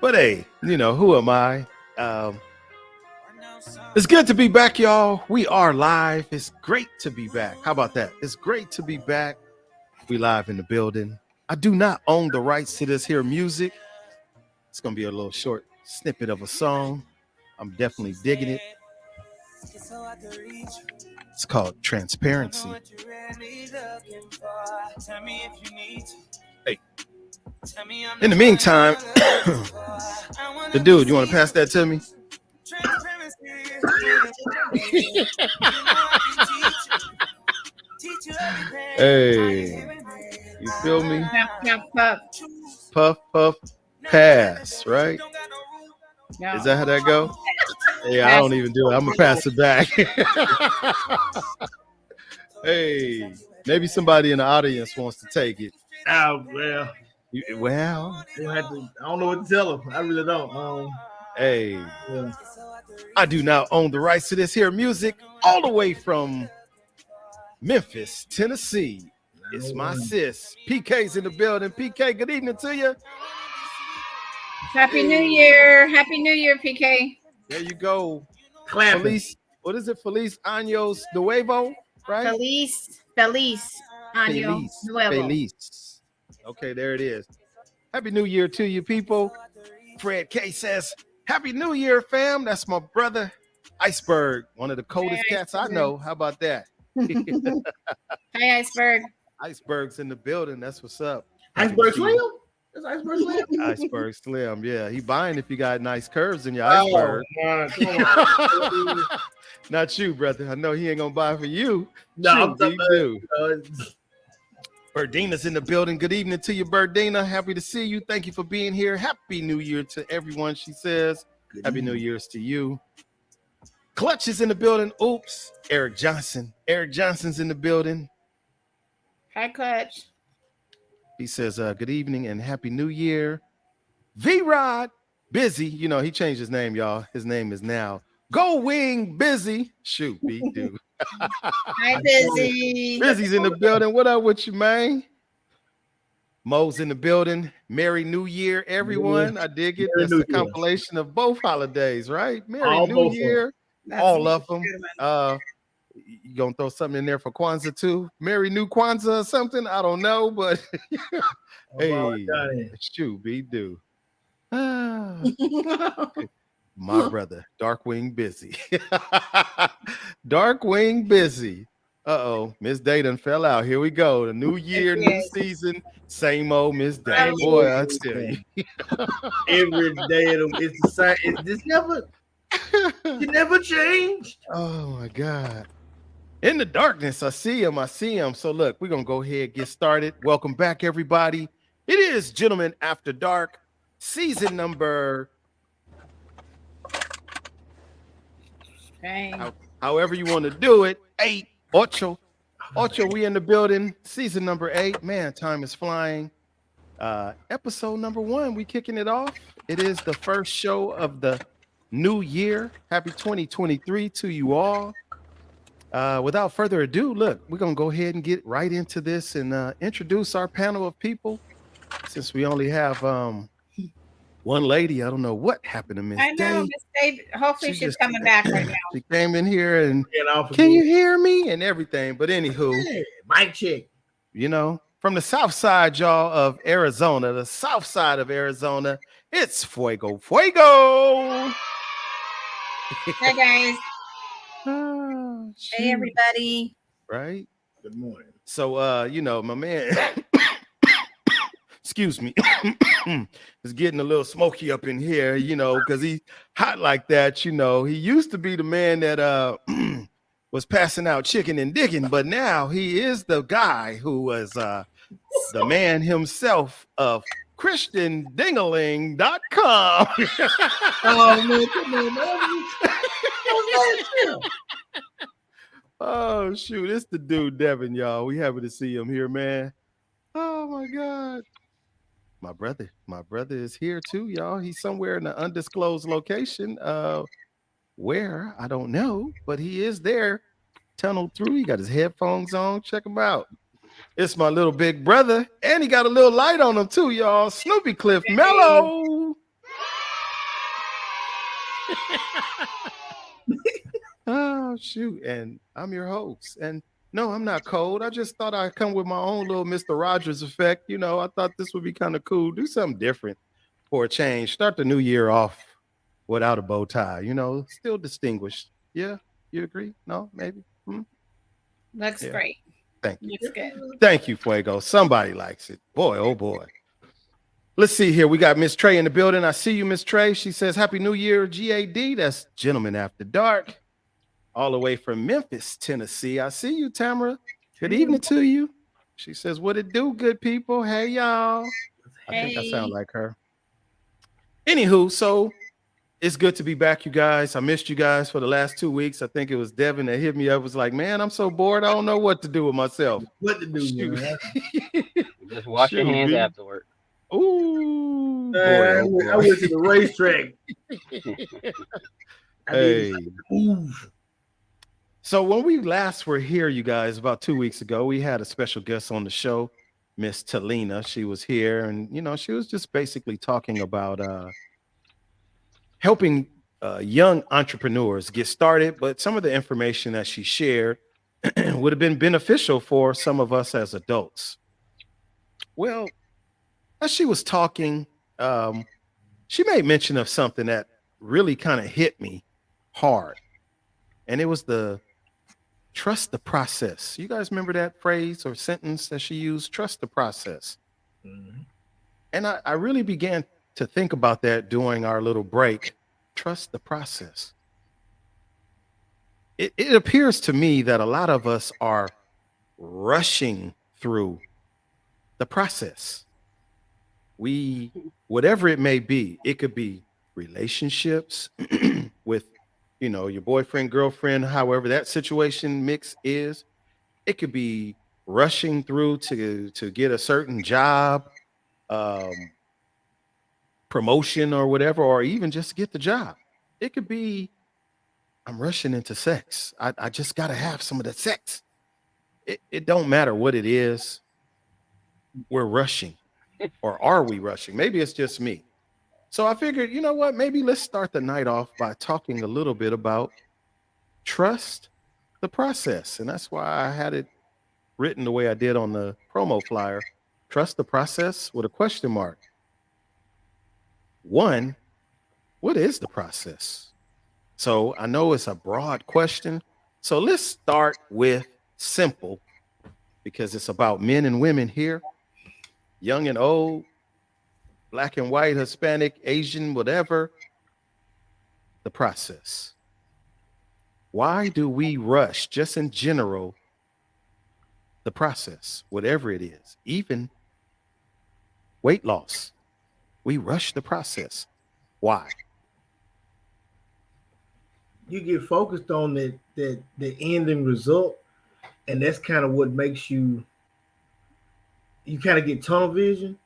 But hey, who am I? It's good to be back, y'all. We are live. It's great to be back. How about that? It's great to be back. We live in the building. I do not own the rights to this here music. It's going to be a little short snippet of a song. I'm definitely digging it. It's called Transparency. Hey. In the meantime, the dude, you want to pass that to me? Hey, you feel me? Puff, puff, pass, right? No. Is that how that go? Yeah, I don't even do it. I'm gonna pass it back. Hey, maybe somebody in the audience wants to take it. Oh, well. I don't know what to tell them. I really don't. Hey, yeah. I do not own the rights to this here music all the way from Memphis, Tennessee. It's my sis. PK's in the building. PK, good evening to you. Happy New Year. Happy New Year, PK. There you go. Feliz, what is it? Feliz Años Nuevo, right? Feliz Año Nuevo. Feliz. Okay, there it is. Happy New Year to you, people. Fred K says, Happy New Year, fam. That's my brother, Iceberg, one of the coldest cats I know. How about that? Hey, Iceberg. Iceberg's in the building. That's what's up. Iceberg Slim? That's Iceberg Slim? Iceberg Slim, yeah. He buying if you got nice curves in your iceberg. Not you, brother. I know he ain't gonna buy for you. No, he do. Birdina's in the building. Good evening to you, Birdina. Happy to see you. Thank you for being here. Happy New Year to everyone, she says. Happy New Year's to you. Clutch is in the building. Oops. Eric Johnson. Eric Johnson's in the building. Hi, Clutch. He says, good evening and Happy New Year. V-Rod, busy. He changed his name, y'all. His name is now Go Wing Busy. Shoot, beat dude. Hi, Busy. Busy's in the building. What up with you, man? Mo's in the building. Merry New Year, everyone. I dig it. That's a compilation of both holidays, right? Merry New Year. All of them. You gonna throw something in there for Kwanzaa too? Merry New Kwanzaa or something? I don't know, but hey, shoot, be do. My brother, Darkwing Busy. Darkwing Busy. Uh-oh, Miss Day done fell out. Here we go. The new year, new season, same old Miss Day. Boy, I tell you. Every day it's the same. It never changed. Oh my God. In the darkness, I see him. So look, we're going to go ahead and get started. Welcome back, everybody. It is Gentlemen After Dark, season number... However you want to do it. 8, Ocho, we in the building. Season number 8. Man, time is flying. Episode number 1, we kicking it off. It is the first show of the new year. Happy 2023 to you all. Without further ado, look, we're going to go ahead and get right into this and introduce our panel of people. Since we only have one lady, I don't know what happened to Miss Day. I know, Miss Day. Hopefully she's coming back right now. She came in here and, can you hear me? And everything. But anywho. Hey, mic check. From the south side, y'all, of Arizona, the south side of Arizona, it's Fuego. Hi, guys. Hey, everybody. Right? Good morning. So, my man, excuse me, is getting a little smoky up in here, because he's hot like that. He used to be the man that was passing out chicken and digging, but now he is the guy who was the man himself of ChristianDingaling.com. Oh, man, come on, man. Oh, shoot. It's the dude, Devin, y'all. We happy to see him here, man. Oh, my God. My brother is here, too, y'all. He's somewhere in an undisclosed location. Where? I don't know, but he is there. Tunneled through. He got his headphones on. Check him out. It's my little big brother, and he got a little light on him, too, y'all. Snoopy Cliff Mello. Oh shoot! And I'm your host. And no, I'm not cold. I just thought I'd come with my own little Mr. Rogers effect. I thought this would be kind of cool. Do something different for a change. Start the new year off without a bow tie. Still distinguished. Yeah, you agree? No, maybe. Looks Yeah. great. Thank you. Looks good. Thank you, Fuego. Somebody likes it. Boy, oh boy. Let's see here. We got Miss Trey in the building. I see you, Miss Trey. She says, Happy New Year, GAD. That's Gentlemen After Dark, all the way from Memphis, Tennessee. I see you, Tamara. Good evening to you. She says, What it do, good people? Hey, y'all. I think I sound Hey. like her. Anywho, so it's good to be back, you guys. I missed you guys for the last 2 weeks. I think it was Devin that hit me up. Was like, man, I'm so bored. I don't know what to do with myself. What to do, Shoot. man? Just wash your Shoot, hands dude. afterward. Ooh, boy, I oh boy. went to the racetrack. I Hey. did move. So when we last were here, you guys, about 2 weeks ago, we had a special guest on the show, Miss Talina. She was here, and she was just basically talking about helping young entrepreneurs get started. But some of the information that she shared would have been beneficial for some of us as adults. Well, as she was talking, she made mention of something that really kind of hit me hard, and it was the trust the process. You guys remember that phrase or sentence that she used? Trust the process. Mhm. And I really began to think about that during our little break. Trust the process. It appears to me that a lot of us are rushing through the process. Whatever it may be, it could be relationships with, your boyfriend, girlfriend, however that situation mix is. It could be rushing through to get a certain job, um, promotion or whatever, or even just get the job. It could be I'm rushing into sex. I just got to have some of that sex. It don't matter what it is. We're rushing, or are we rushing? Maybe it's just me. So I figured, you know what? Maybe let's start the night off by talking a little bit about trust the process, and that's why I had it written the way I did on the promo flyer. Trust the process with a question mark. One, what is the process? So I know it's a broad question. So let's start with simple because it's about men and women here, young and old, black and white, Hispanic, Asian, whatever. The process. Why do we rush just in general the process, whatever it is, even weight loss? We rush the process. Why? You get focused on the ending result, and that's kind of what makes you kind of get tunnel vision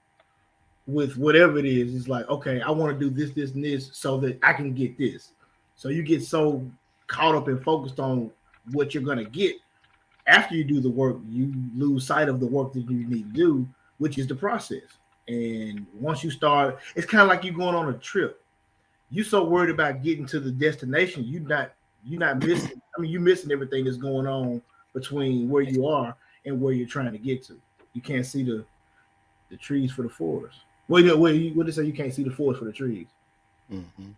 with whatever it is. It's like, okay, I want to do this, this, and this so that I can get this. So you get so caught up and focused on what you're gonna get after you do the work, you lose sight of the work that you need to do, which is the process. And once you start, it's kind of like you going on a trip. You so worried about getting to the destination, you're not missing. I mean, you're missing everything that's going on between where you are and where you're trying to get to. You can't see the trees for the forest. What did they say? You can't see the forest for the trees. Mm-hmm.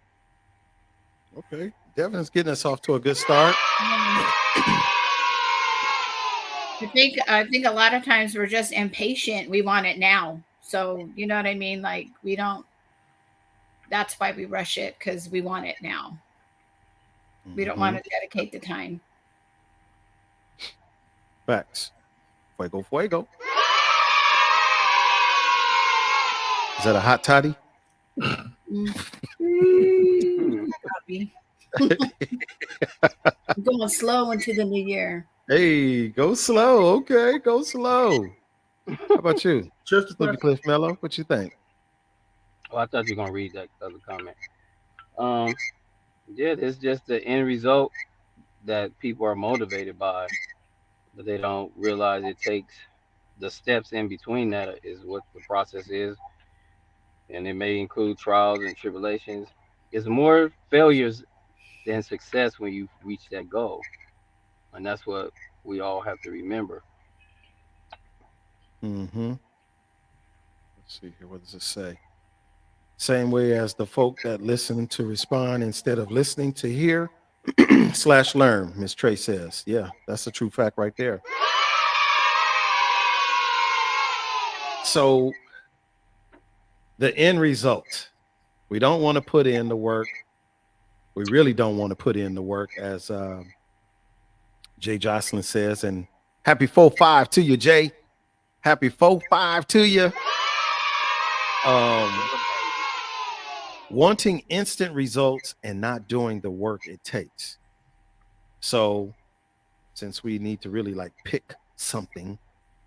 Okay. Devin's getting us off to a good start. I think a lot of times we're just impatient. We want it now. So you know what I mean? Like we don't. That's why we rush it because we want it now. We don't want to dedicate the time. Facts. Fuego, fuego. Is that a hot toddy? Copy. I'm going slow into the new year. Hey, go slow. Okay, go slow. How about you? Just Snoopy Cliff Mellow? What you think? Oh, I thought you were gonna read that other comment. Yeah, it's just the end result that people are motivated by, but they don't realize it takes the steps in between that is what the process is, and it may include trials and tribulations. it's more failures than success when you reach that goal, and that's what we all have to remember. Mm-hmm. Let's see here. What does it say? Same way as the folk that listen to respond instead of listening to hear slash learn, Miss Trey says. Yeah, that's a true fact right there. So the end result, we don't want to put in the work. We really don't want to put in the work, as Jay Jocelyn says. And happy 4-5 to you, Jay. Happy 4-5 to you. Wanting instant results and not doing the work it takes. So since we need to really like pick something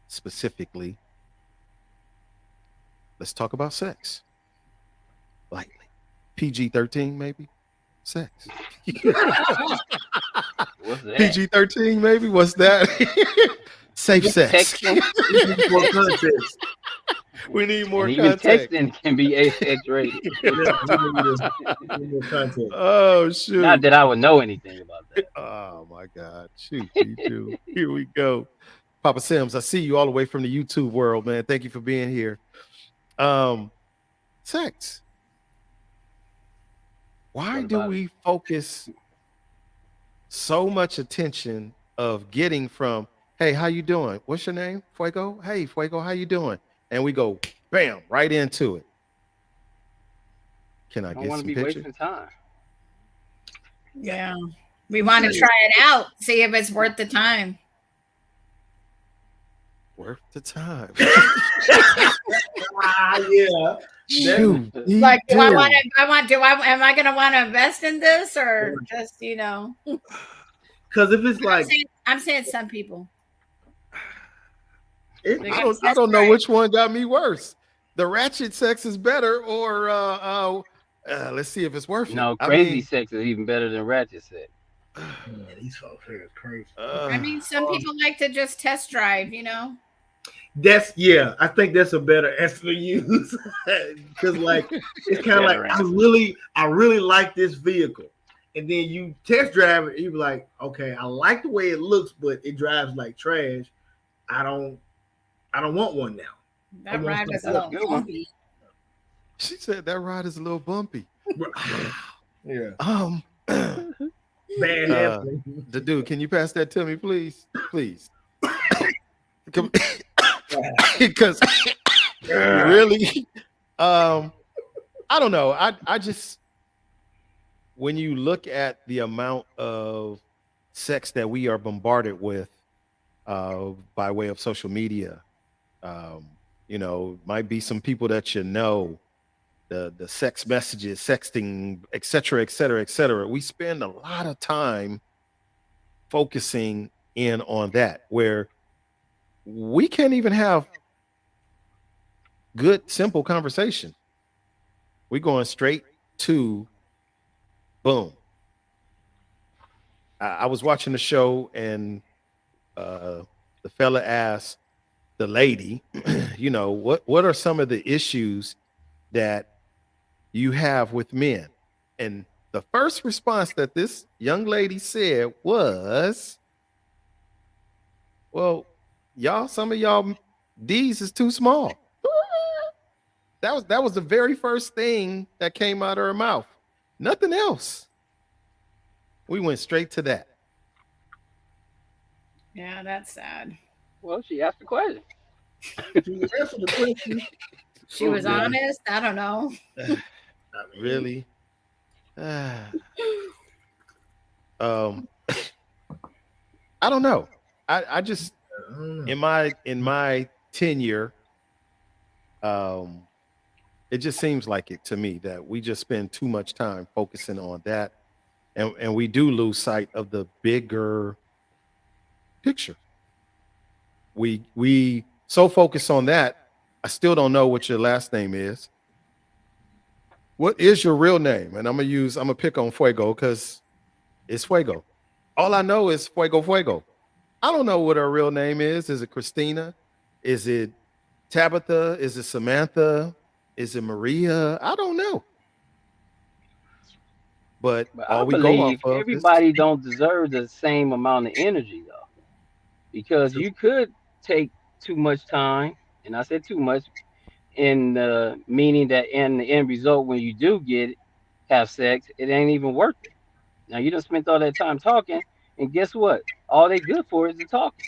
specifically, let's talk about sex lightly. PG-13, maybe. Sex. What's that? PG-13, maybe. What's that? Safe sex. Texting, More context. We need more and even context. texting can be X rated. Yeah, we need more context. Oh shoot! Not that I would know anything about that. Oh my God! Shoot, me too. Here we go. Papa Sims, I see you all the way from the YouTube world, man. Thank you for being here. Sex. Why What do about it? we focus so much attention of getting from, hey, how you doing? What's your name? Fuego? Hey, Fuego, how you doing? And we go, bam, right into it. Can I I don't get want some to be pictures? wasting time. Yeah. We want to try it out, see if it's worth the time. Worth the time. Yeah. Shoot, Like, do I do. want to? Am I going to want to invest in this, or just Because if it's like, I'm saying some people. I don't know which one got me worse. The ratchet sex is better, or let's see if it's worth it. No, I crazy mean, sex is even better than ratchet sex. man, these folks here is crazy. I mean, some people like to just test drive, That's I think that's a better answer to use. Because like it's kind of like Better I really like this vehicle. And then you test drive it, you be like, okay, I like the way it looks, but it drives like trash. I don't want one now. That ride was a That's a little good one. bumpy. she said that ride is a little bumpy. Yeah. Bad happening. The dude, can you pass that to me, please? Please. Because really, I don't know. I just, when you look at the amount of sex that we are bombarded with by way of social media, might be some people that the sex messages, sexting, et cetera, et cetera, et cetera. We spend a lot of time focusing in on that, where we can't even have good, simple conversation. We're going straight to boom. I was watching the show, and the fella asked the lady, what are some of the issues that you have with men? And the first response that this young lady said was, well, some of y'all D's is too small. That was the very first thing that came out of her mouth. Nothing else. We went straight to that. Yeah, that's sad. Well, she asked the question. To answer the question, She was honest. I don't know. Really? I don't know. I just in my tenure, it just seems like it to me that we just spend too much time focusing on that, and we do lose sight of the bigger picture. We so focus on that. I still don't know what your last name is. What is your real name? And I'm gonna pick on Fuego because it's Fuego. All I know is Fuego Fuego. I don't know what her real name is. Is it Christina? Is it Tabitha? Is it Samantha? Is it Maria? I don't know. but But I all we go off believe of is everybody don't deserve the same amount of energy though, because you could take too much time, and I said too much in the meaning that in the end result when you do have sex, it ain't even worth it. Now you done spent all that time talking, and guess what? All they good for is the talking.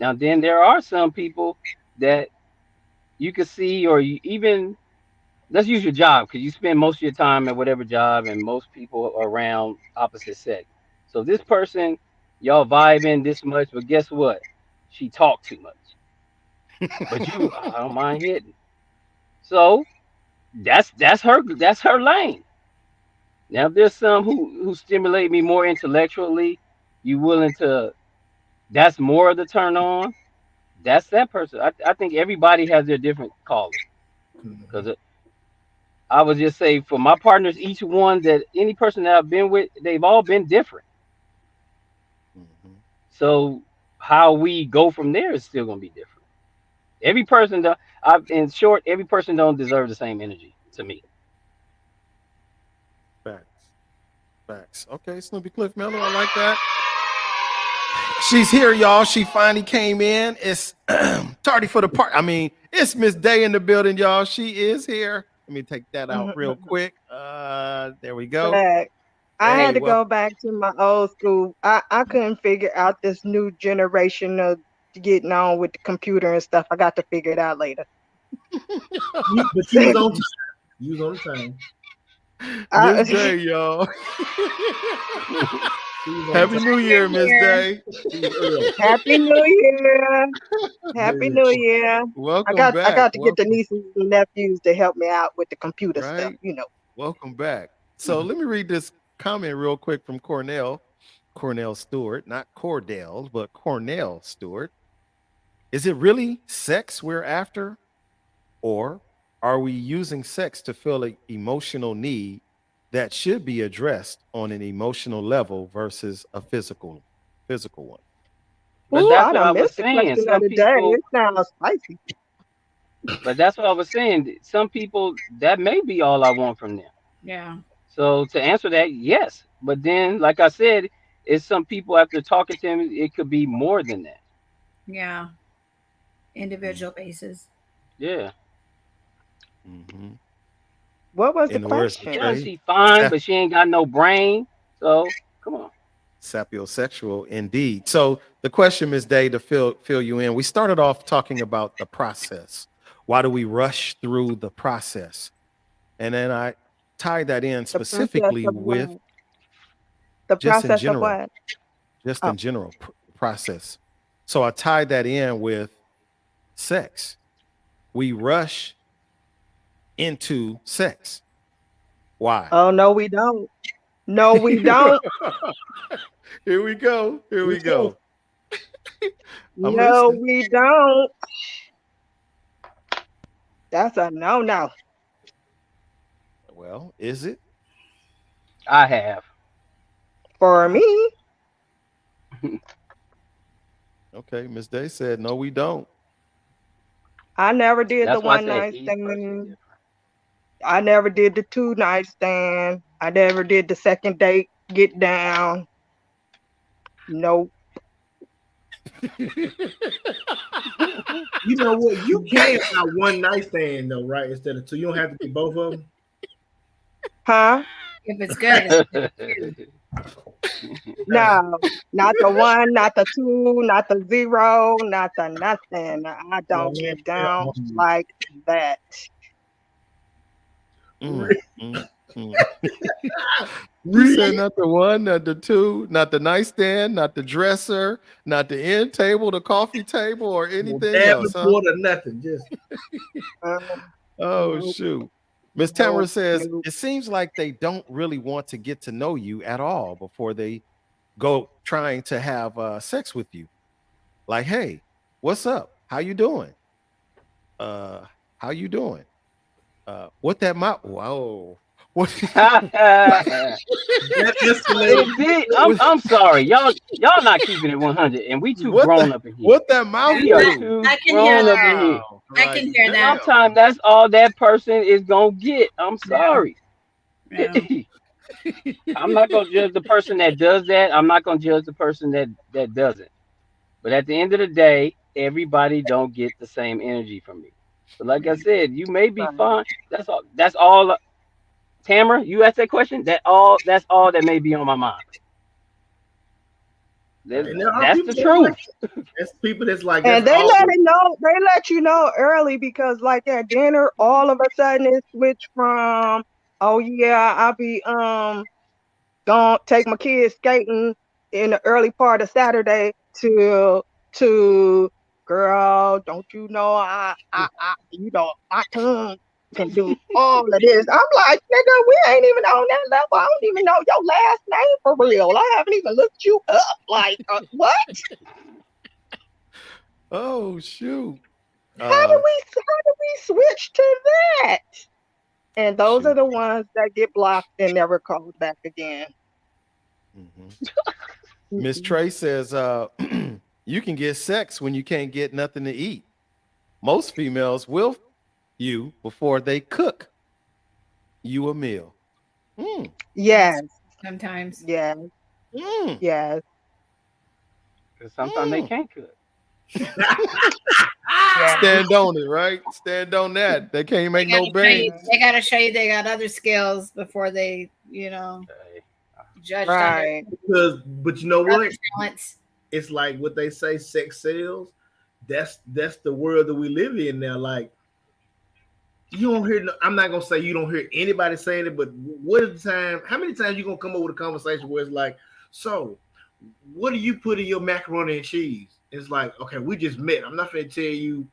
Now then there are some people that you could see, or you even let's use your job because you spend most of your time at whatever job, and most people are around opposite sex. So this person, y'all vibing this much, but guess what? She talked too much. But you, I don't mind hitting. So that's her lane. Now if there's some who stimulate me more intellectually, you willing to? That's more of the turn on. That's that person. I think everybody has their different calling. Mhm. Because I would just say for my partners, each one that any person that I've been with, they've all been different. Mhm. So how we go from there is still gonna be different. Every person, in short, every person don't deserve the same energy to me. Facts. Facts. Okay, Snoopy Cliff Miller, I like that. She's here, y'all. She finally came in. It's tardy for the part. I mean, it's Miss Day in the building, y'all. She is here. Let me take that out real quick. There we go. Back. I Hey, had to well, go back to my old school. I couldn't figure out this new generation of getting on with the computer and stuff. I got to figure it out later. But you was on time. You was on time. Miss I, Day, y'all. She was on Happy time. New Year, Miss Here. Day. She was early. Happy New Year. Happy Very New Year. Welcome I back. got to get the Welcome. nieces and nephews to help me out with the computer stuff, Right. you know. Welcome back. So let me read this comment real quick from Cornell. Cornell Stewart, not Cordell, but Cornell Stewart. Is it really sex we're after? Or are we using sex to fill an emotional need that should be addressed on an emotional level versus a physical one? But Ooh, that's I what I done was missed the saying. question of Some the day. people, It sounds spicy. but that's what I was saying. Some people that may be all I want from them. Yeah. So to answer that, yes. But then, like I said, it's some people after talking to him, it could be more than that. Yeah. Individual basis. Yeah. Mm-hmm. What was the In the words of question? Yeah, Trey, she fine, but she ain't got no brain. So come on. sapiosexual indeed. So the question, Ms. Day, to fill you in, we started off talking about the process. Why do we rush through the process? And then I tied that in The process specifically of with what? The just in process of general, what? just Oh, in general process. So I tied that in with sex. We rush into sex. Why? oh no, we don't. No, we don't. Here we go. Here we Which one? go. I'm No, listening. we don't. That's a no. Well, is it? I have. For me, Okay. Miss Day said, no, we don't. I never did the That's why I one say night each person stand. different. I never did the 2 night stand. I never did the second date get down. Nope. You know what? You can have one night stand though, right? Instead of two. You don't have to be both of them. Huh? If it's good, it's good. No. Not the 1, not the 2, not the 0, not the nothing. I Oh, don't man. get down like that. Mm, mm, mm. You said Really? not the one, not the two, not the nightstand, not the dresser, not the end table, the coffee table, or No anything dab else, huh? report or nothing. Just Um, Oh, nope, shoot. Miss Tamara nope, says, nope. it seems like they don't really want to get to know you at all before they go trying to have sex with you. Like, hey, what's up? How you doing? Uh, how you doing? What that mouth? Whoa. What? that escalated. It did. I'm sorry, y'all not keeping it 100, and we too What the grown up in here. what that mouth We are do? too I can hear grown up in that. here. Wow. I can Like, hear that. damn. Sometimes that's all that person is gonna get. I'm Yeah. sorry. Yeah. I'm not gonna judge the person that does that. I'm not gonna judge the person that doesn't. But at the end of the day, everybody don't get the same energy from me. So like I said, you may be Right. fine. That's all. That's all. Tamara, you asked that question. That's all that may be on my mind. And there are That's people the that's like truth. that's people that's like that's And they all. let it know, they let you know early because like at dinner, all of a sudden it switched from, oh yeah, I'll be gonna take my kids skating in the early part of Saturday to girl, don't you know I you know my tongue can do all of this. I'm like, nigga, we ain't even on that level. I don't even know your last name for real. I haven't even looked you up. Like, what? Oh shoot. How do we switch to that? And those Shoot. are the ones that get blocked and never called back again. Miss Trey says, you can get sex when you can't get nothing to eat. Most females will you before they cook you a meal. Mm, Yes, Sometimes. yes, mm, yes, Because sometimes they mm. can't cook. yes. Stand on it, right? Stand on that. They can't make no bangs. They gotta show you they got other skills before they, Okay. judged on their Right. But you know other what? talents. It's like what they say, sex sells. That's the world that we live in now. Like you don't hear. I'm not gonna say you don't hear anybody saying it, but what is the time? How many times you gonna come up with a conversation where it's like, so what do you put in your macaroni and cheese? It's like, okay, we just met. I'm not gonna tell you,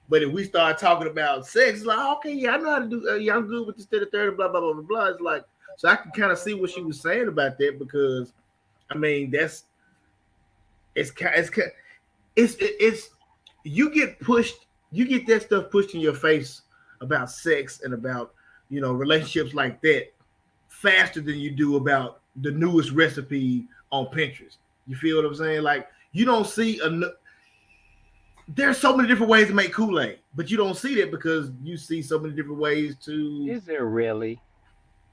but if we start talking about sex, it's like, okay, yeah, I know how to do. Yeah, I'm good with this, the third, blah blah blah blah blah. It's like, so I can kind of see what she was saying about that because, I mean, it's you get pushed, you get that stuff pushed in your face about sex and about relationships like that faster than you do about the newest recipe on Pinterest. You feel what I'm saying? Like you don't see there's so many different ways to make Kool-Aid, but you don't see that because you see so many different ways to. Is there really?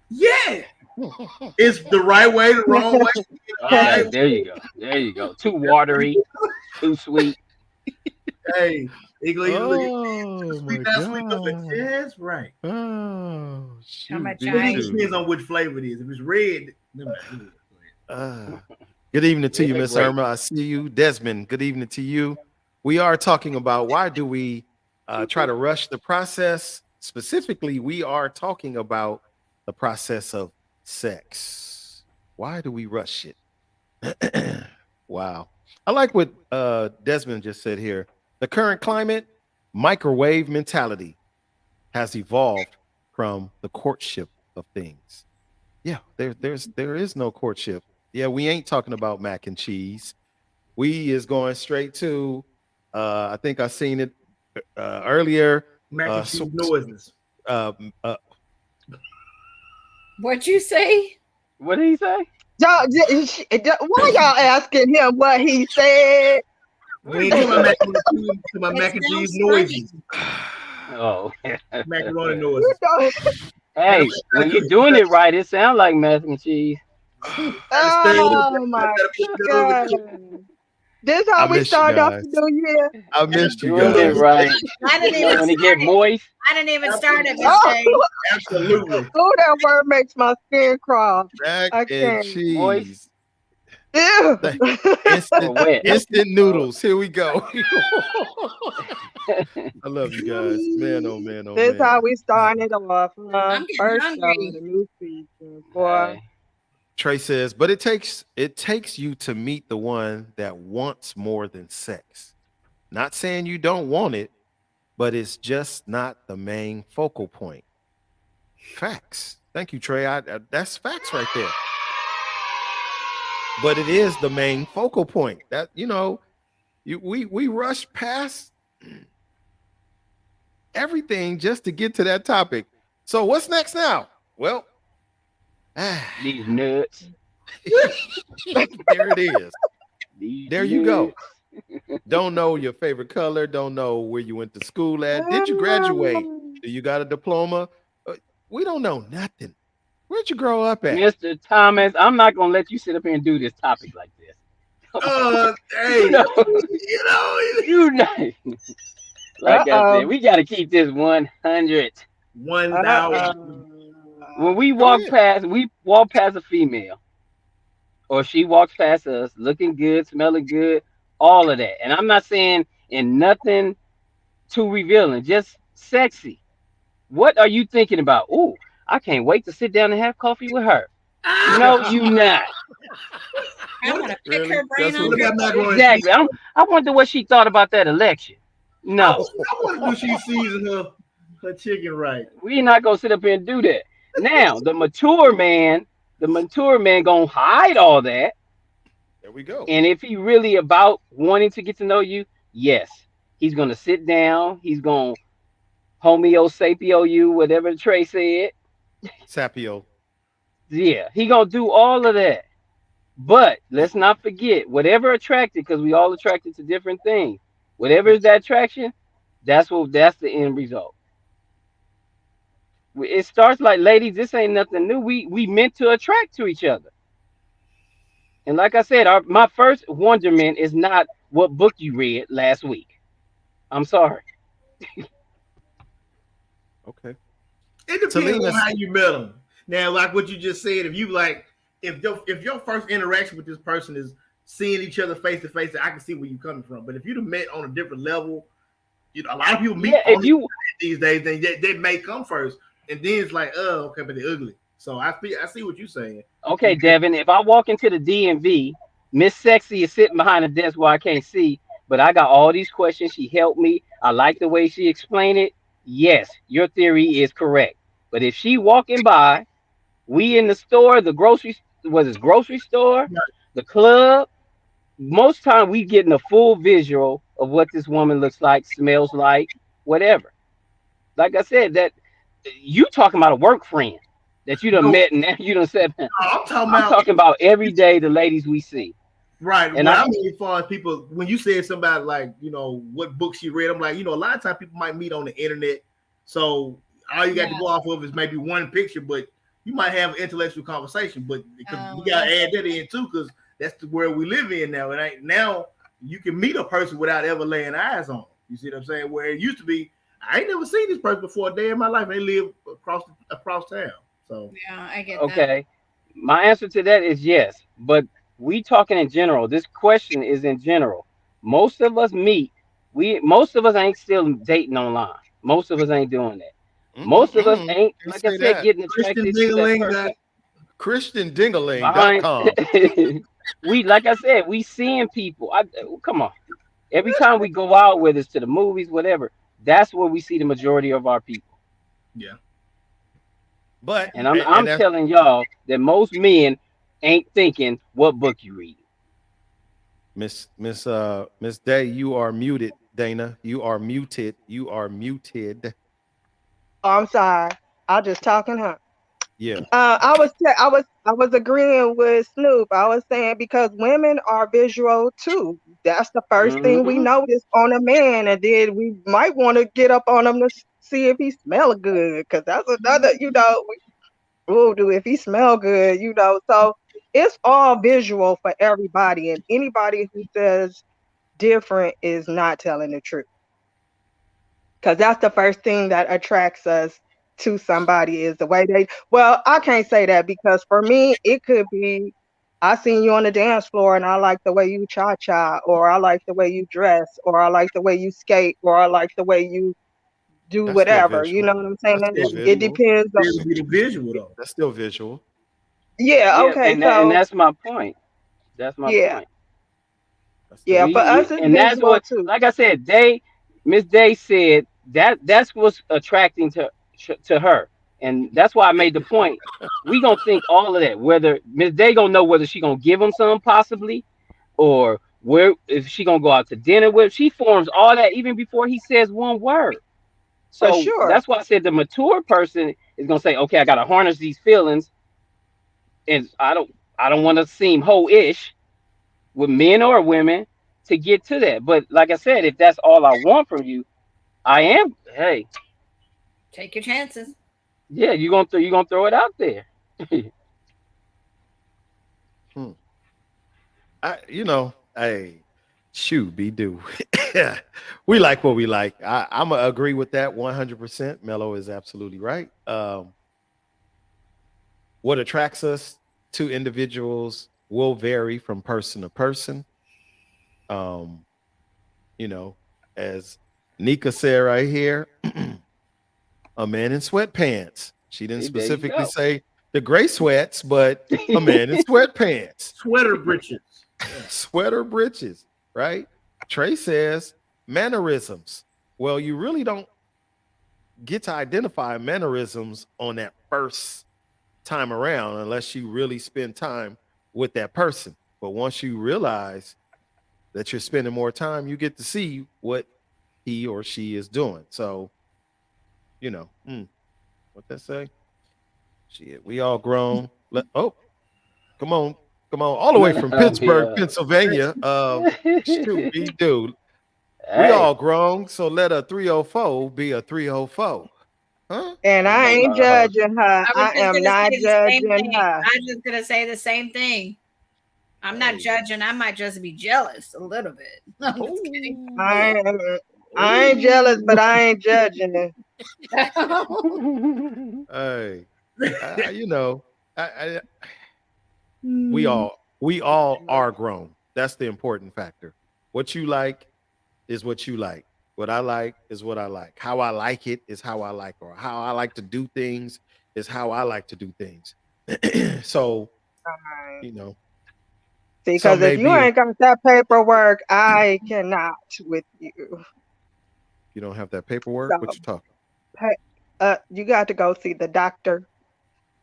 Yeah, it's the right way, the wrong way. Okay, Right. there you go. There you go. Too watery, too sweet. Hey, he gonna look at Oh sweet, my not sweet. Like, God. yes, right. Oh How shoot. much did I- It you? depends on which flavor it is. If it's red, Good evening to you, Yeah, Miss great. Irma. I see you. Desmond, good evening to you. We are talking about why do we try to rush the process. Specifically, we are talking about the process of sex. Why do we rush it? Wow. I like what Desmond just said here. The current climate, microwave mentality has evolved from the courtship of things. Yeah, there is no courtship. Yeah, we ain't talking about mac and cheese. We is going straight to I think I seen it earlier. mac and cheese noises. Uh, uh, What'd you say? What did he say? Why y'all asking him what he said? We ain't talking about mac and cheese. We talking about It mac and cheese sounds noises. Oh. Macaroni You noises. know, Hey, when you're doing it right, it sounds like mac and cheese. oh my God. This I how we miss you start off guys. the new year. I missed you Doing it guys. right. I didn't You know, even when it start get it. moist. I didn't even start it, Miss Oh, J. Absolutely. oh, that word makes my skin crawl. Mac I and can't. Moist cheese. Ew. The or instant wet. instant noodles. Here we go. I love you guys. Man, oh man, oh This how man. we started off. I'm getting First show hungry. of the new season. Boy. Hey, Trey says, but it takes you to meet the one that wants more than sex. Not saying you don't want it, but it's just not the main focal point. Facts. Thank you, Trey. That's facts right there. But it is the main focal point. That we rush past everything just to get to that topic. So what's next now? Well, these nuts. there it is. These There you go. nuts. Don't know your favorite color. Don't know where you went to school at. Did you graduate? Do you got a diploma? We don't know nothing. Where'd you grow up at? Mr. Thomas, I'm not gonna let you sit up here and do this topic like this. Come on. Hey, know, you know, you know, like I Uh-oh. said, we got to keep this 100. 1,000. When Go ahead. we walk past a female, or she walks past us, looking good, smelling good, all of that. And I'm not saying in nothing too revealing, just sexy. What are you thinking about? Ooh, I can't wait to sit down and have coffee with her. No, you not. I want to pick Really? her brain That's on what- What her about macaroni and cheese? Exactly. I wonder what she thought about that election. I No, wonder do she season her chicken right? we not gonna sit up here and do that. Now, the mature man gonna hide all that. There we go. And if he really about wanting to get to know you, yes, he's gonna sit down. He's gonna homeo sapio you, whatever Trey said. Sapio. Yeah, he gonna do all of that. But let's not forget, whatever attracted, because we all attracted to different things. Whatever is that attraction, that's the end result. It starts like, ladies, this ain't nothing new. We meant to attract to each other. And like I said, my first wonderment is not what book you read last week. I'm sorry. Okay. It depends Selena- on how you met them. Now, like what you just said, if you like, if your first interaction with this person is seeing each other face to face, I can see where you're coming from. But if you'd have met on a different level, you know, a lot of people meet Yeah, on if you these days, then they may come first, and then it's like, oh, okay, but they're ugly. So I see what you're saying. okay, Devin, if I walk into the DMV, Miss Sexy is sitting behind a desk where I can't see, but I got all these questions. She helped me. I like the way she explained it. Yes, your theory is correct. But if she walking by, we in the store, the grocery store, the club, most time we getting a full visual of what this woman looks like, smells like, whatever. Like I said, that you talking about a work friend that you done No, met and now you done said, I'm talking I'm about talking about every day the ladies we see. right. And What I I mean, as far as people, when you said somebody like, you know, what book she read, I'm like, you know, a lot of times people might meet on the internet, so all you got to go off of is maybe one picture, but you might have an intellectual conversation. But because we got to add that in too, because that's the world we live in now. And now you can meet a person without ever laying eyes on them. You see what I'm saying? Where it used to be, I ain't never seen this person before a day in my life. They live across town. So Yeah, I get that. okay. My answer to that is yes, but we talking in general. This question is in general. Most of us meet. Most of us ain't still dating online. Most of us ain't doing that. Most of us Mm-mm-mm. ain't, Can't like I say said, that. getting Christian attracted to that Dingling person got behind. ChristianDingaling.com. We, like I said, we seeing people. Come on. Every time we go out, whether it's to the movies, whatever, that's where we see the majority of our people. yeah. But And and I'm that's telling y'all that most men ain't thinking what book you read. Miss Day, you are muted, Dana. You are muted. You are muted. Oh, I'm sorry. I just talking, huh? Yeah. I was agreeing with Snoop. I was saying because women are visual too. That's the first thing we Hmm. notice on a man, and then we might want to get up on him to see if he smell good, because that's another, we'll do if he smell good, So it's all visual for everybody, and anybody who says different is not telling the truth. Because that's the first thing that attracts us to somebody is the way they. Well, I can't say that because for me, it could be I seen you on the dance floor and I like the way you cha cha, or I like the way you dress, or I like the way you skate, or I like the way you do That's still whatever. You visual. know what I'm saying? That's still It visual. depends on. Still be the visual though. That's still visual. Yeah. Yeah, Okay. and So that's my point. That's my yeah, point. That's still yeah. For visual. us, it's And that's visual what, too. like I said, Miss Day said that's what's attracting to her, and that's why I made the point. We gonna think all of that. Whether Miss Day gonna know whether she gonna give him some possibly, or where if she gonna go out to dinner with. She forms all that even before he says one word. For So sure. that's why I said the mature person is gonna say, okay, I gotta harness these feelings, and I don't want to seem hoe-ish with men or women to get to that. But like I said, if that's all I want from you, I am. Hey, Take your chances. yeah, you gonna throw it out there. Hey, shoot, be do. We like what we like. I'm gonna agree with that 100%. Mello is absolutely right. What attracts us to individuals will vary from person to person. Um, you know, as Nika said right here, a man in sweatpants. She didn't See, there you specifically go. say the gray sweats, but a man in sweatpants. Sweater breeches. Sweater breeches, right? Trey says mannerisms. Well, you really don't get to identify mannerisms on that first time around unless you really spend time with that person. But once you realize that you're spending more time, you get to see what he or she is doing. So, what that say? Shit, we all grown. Come on, all the way from Pittsburgh, Yeah. Pennsylvania. Shoot, be dude. We Hey, all grown, so let a 304 be a 304. Huh? And I ain't judging her. I was I just am gonna not say the same judging thing. her. I was just gonna say the same thing. I'm not Hey. judging. I might just be jealous a little bit. I'm just kidding. I ain't jealous, but I ain't judging it. Hey, I, we all are grown. That's the important factor. What you like is what you like. What I like is what I like. How I like it is how I like, or how I like to do things is how I like to do things. So, you know, See, some because may if you be ain't got that paperwork, I cannot with you. you don't have that paperwork. What So, you talking? you got to go see the doctor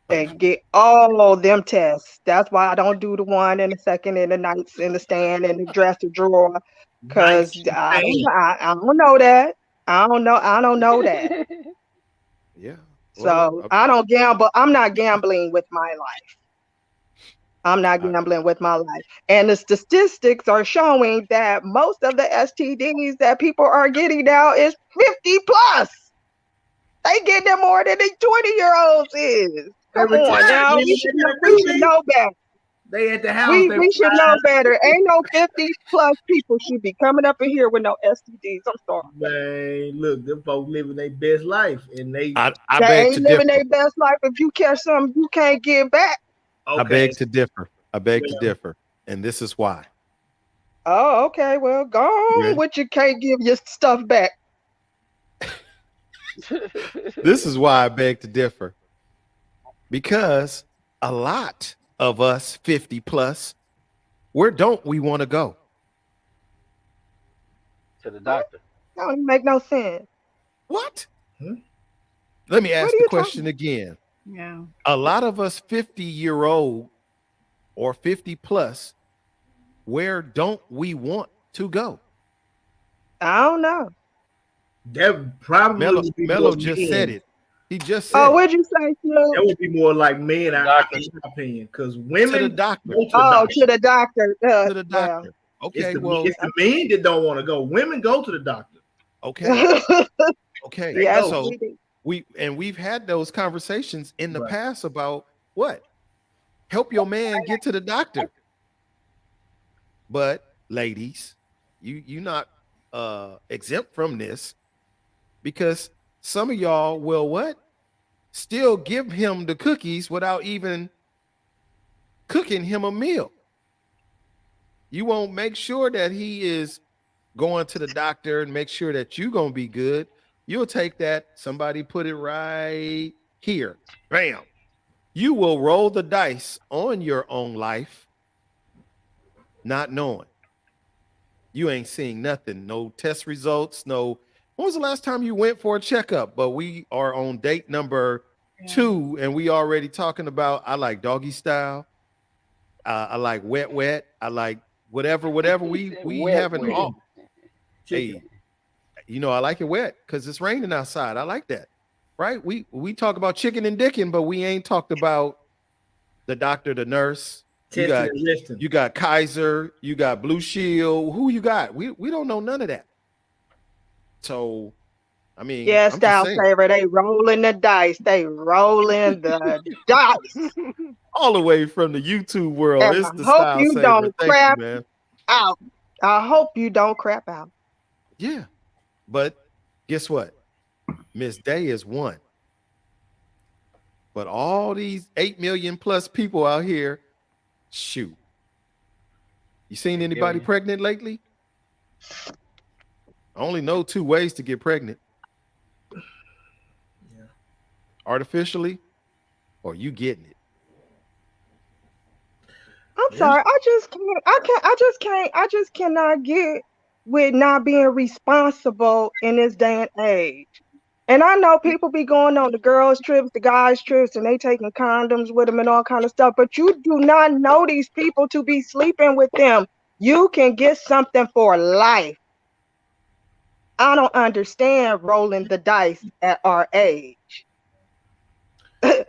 and get all them tests. That's why I don't do the one and the second and the nights in the stand and the dresser drawer. Cause Nice I don't know that. I don't know that. Yeah. So I don't gamble. I'm not gambling with my life. I'm not gambling with my life. And the statistics are showing that most of the STDs that people are getting now is 50 plus. They get them more than the 20-year-olds is. Come Every on time, now. man, We should know better. They at the house. They We should know better. Ain't no 50 plus people should be coming up in here with no STDs. I'm sorry. Man, look, them folks living their best life, and they I They beg to ain't living differ. their best life. If you catch something you can't get back. I okay. beg to differ. And this is why. Oh, okay. Well, go on with you can't give your stuff back. This is why I beg to differ. Because a lot of us 50 plus, where don't we want to go? To the doctor. That don't make no sense. What? Let me ask the question again. Yeah. A lot of us 50-year-old or 50 plus, where don't we want to go? I don't know. That probably would be Mello more just men. said it. He just said Oh, what'd you say, Snoop? That would be more like men, in my opinion, because women to the doctor. go to the doctor. To the doctor. To the doctor. Okay, it's the men that don't want to go. Women go to the doctor. Okay. Okay. Yes, So we've had those conversations in the past about what? Help your man get to the doctor. But ladies, you not exempt from this, because some of y'all will what? Still give him the cookies without even cooking him a meal. You won't make sure that he is going to the doctor and make sure that you're going to be good. You'll take that. Somebody put it right here. Bam. You will roll the dice on your own life, not knowing. You ain't seeing nothing. No test results. No. When was the last time you went for a checkup? But we are on date number 2, and we already talking about, I like doggy style. I like wet. I like whatever we having all. Hey, I like it wet because it's raining outside. I like that. Right? We talk about chicken and dicking, but we ain't talked about the doctor, the nurse. You got Kaiser, you got Blue Shield. Who you got? We don't know none of that. So I mean, Yeah, I'm just style saying, saver. They rolling the dice. They rolling the dice. all the way from the YouTube world, And it's I the hope style you saver. don't Thank you, crap man. out. I hope you don't crap out. Yeah, but guess what? Miss Day is one. But all these 8 million plus people out here, shoot. You seen anybody Million. pregnant lately? I only know 2 ways to get pregnant. Yeah. Artificially or you getting it. I'm Yeah. sorry. I just cannot get with not being responsible in this day and age. And I know people be going on the girls' trips, the guys' trips, and they taking condoms with them and all kind of stuff. But you do not know these people to be sleeping with them. You can get something for life. I don't understand rolling the dice at our age. Or